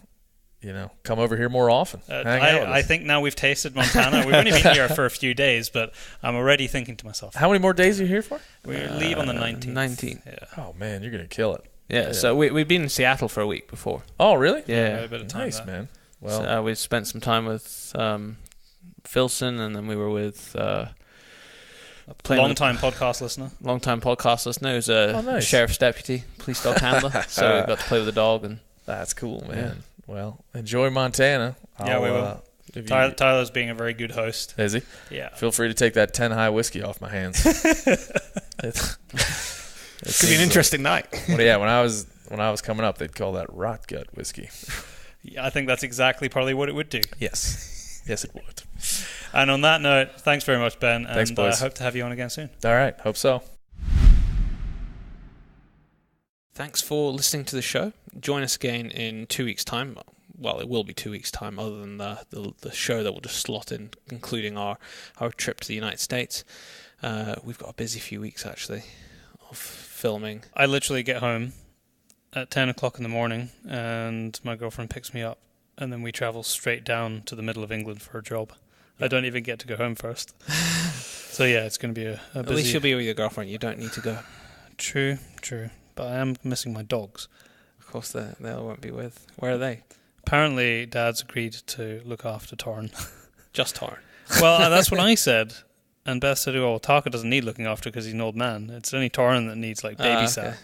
C: come over here more often. Hang out with
B: I
C: us.
B: think now we've tasted Montana. We've only been here for a few days, but I'm already thinking to myself,
C: How many more days are you here for?
B: we leave on the 19th.
A: 19th.
B: Yeah.
C: Oh man, you're gonna kill it.
A: Yeah, so we've been in Seattle for a week before.
C: Oh really?
A: Yeah.
B: A bit of time
C: Nice,
B: there.
C: man. Well,
A: So, we spent some time with Philson, and then we were with playing with-
B: Long-time podcast listener.
A: long-time podcast listener who's a
C: nice.
A: sheriff's deputy, police dog handler. So we got to play with the dog. And
C: that's cool, man. Well, enjoy Montana.
B: Yeah, we will.
C: If
B: Tyler's being a very good host.
C: is he?
B: Yeah.
C: Feel free to take that 10 high whiskey off my hands.
A: Could be an interesting night.
C: Well, yeah, when I was coming up, they'd call that rot gut whiskey.
B: Yeah, I think that's exactly probably what it would do.
C: Yes, yes, it would.
B: And on that note, thanks very much, Ben.
C: Thanks,
B: and
C: boys.
B: hope to have you on again soon.
C: All right, hope so.
A: Thanks for listening to the show. Join us again in 2 weeks' time. Well, it will be 2 weeks' time, other than the show that will just slot in, including our trip to the United States. We've got a busy few weeks, actually, of filming.
B: I literally get home at 10 o'clock in the morning, and my girlfriend picks me up, and then we travel straight down to the middle of England for a job. I don't even get to go home first. So yeah, it's going to be a busy...
A: At least you'll be with your girlfriend. You don't need to go.
B: True. But I am missing my dogs.
A: Of course, they won't be with. Where are they?
B: Apparently, Dad's agreed to look after Torrin.
A: Just Tar.
B: Well, that's what I said. And Beth said, "Oh, Taka doesn't need looking after because he's an old man. It's only Torrin that needs like babysat."
A: Okay.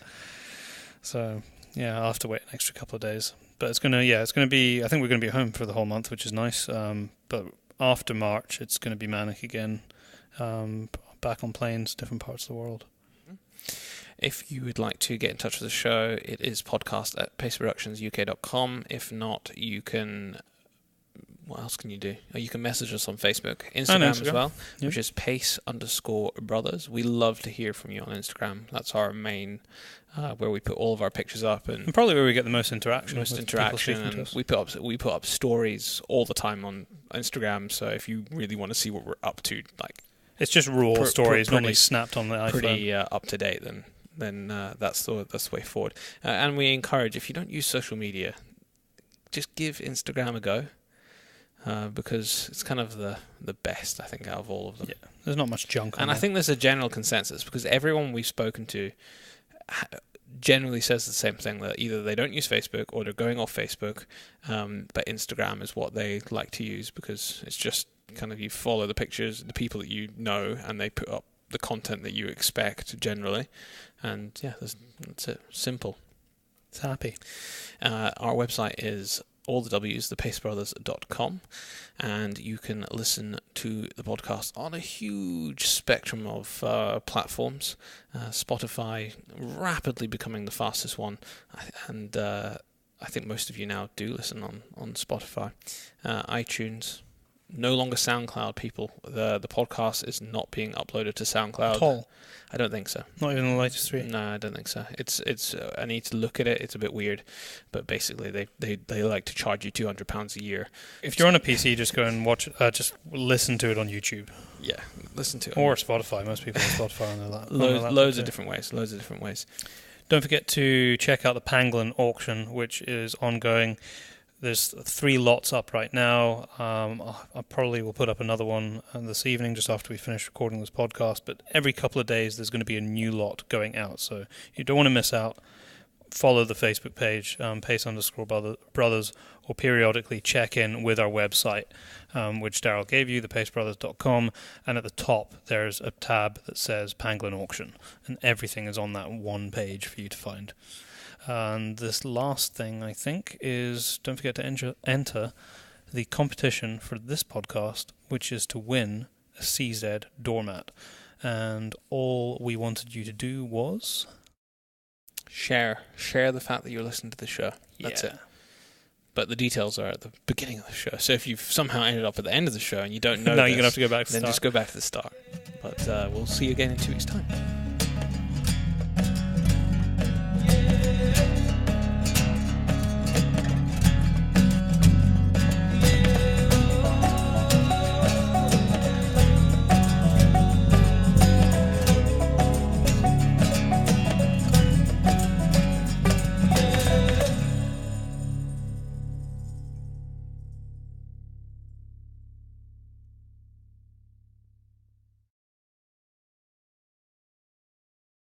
B: So yeah, I'll have to wait an extra couple of days. But it's gonna be. I think we're gonna be at home for the whole month, which is nice. But after March, it's gonna be manic again. Back on planes, different parts of the world.
A: If you would like to get in touch with the show, it is podcast@paceproductionsuk.com. If not, you can... What else can you do? You can message us on Facebook, Instagram as well,
B: Yep.
A: which is pace_brothers. We love to hear from you on Instagram. That's our main, where we put all of our pictures up and
B: And probably where we get the most interaction.
A: most
B: with
A: interaction.
B: people speaking
A: And
B: to us.
A: we put up stories all the time on Instagram. So if you really want to see what we're up to, like
B: It's just raw stories,
A: pretty-
B: normally snapped on the iPhone.
A: pretty up to date, then that's the way forward. And we encourage, if you don't use social media, just give Instagram a go, because it's kind of the best, I think, out of all of them.
B: Yeah, there's not much junk on
A: And I
B: there.
A: think there's a general consensus, because everyone we've spoken to generally says the same thing, that either they don't use Facebook or they're going off Facebook, but Instagram is what they like to use because it's just kind of you follow the pictures, the people that you know, and they put up the content that you expect generally. And yeah, that's it. Simple.
B: It's happy.
A: Our website is allthewsthepacebrothers.com, and you can listen to the podcast on a huge spectrum of platforms. Spotify rapidly becoming the fastest one, and I think most of you now do listen on Spotify. iTunes, no longer SoundCloud, people. The podcast is not being uploaded to SoundCloud
B: At all?
A: I don't think so.
B: Not even the latest 3?
A: No, I don't think so. It's. I need to look at it. It's a bit weird, but basically they like to charge you £200 a year.
B: If you're on a PC, just go and watch. Just listen to it on YouTube.
A: Yeah, listen to it.
B: Or Spotify. Most people have Spotify on their laptop.
A: Loads of different ways.
B: Don't forget to check out the Pangolin auction, which is ongoing. There's 3 lots up right now. I probably will put up another one this evening just after we finish recording this podcast. But every couple of days there's going to be a new lot going out. So you don't want to miss out. Follow the Facebook page, pace_brothers, or periodically check in with our website, which Daryl gave you, thepacebrothers.com. And at the top there's a tab that says Pangolin Auction. And everything is on that one page for you to find. And this last thing, I think, is don't forget to enter the competition for this podcast, which is to win a CZ doormat. And all we wanted you to do was
A: share the fact that you're listening to the show. That's it. But the details are at the beginning of the show. So if you've somehow ended up at the end of the show and you don't know,
B: you're gonna have to go back to the
A: then
B: start.
A: just go back to the start. But we'll see you again in 2 weeks' time.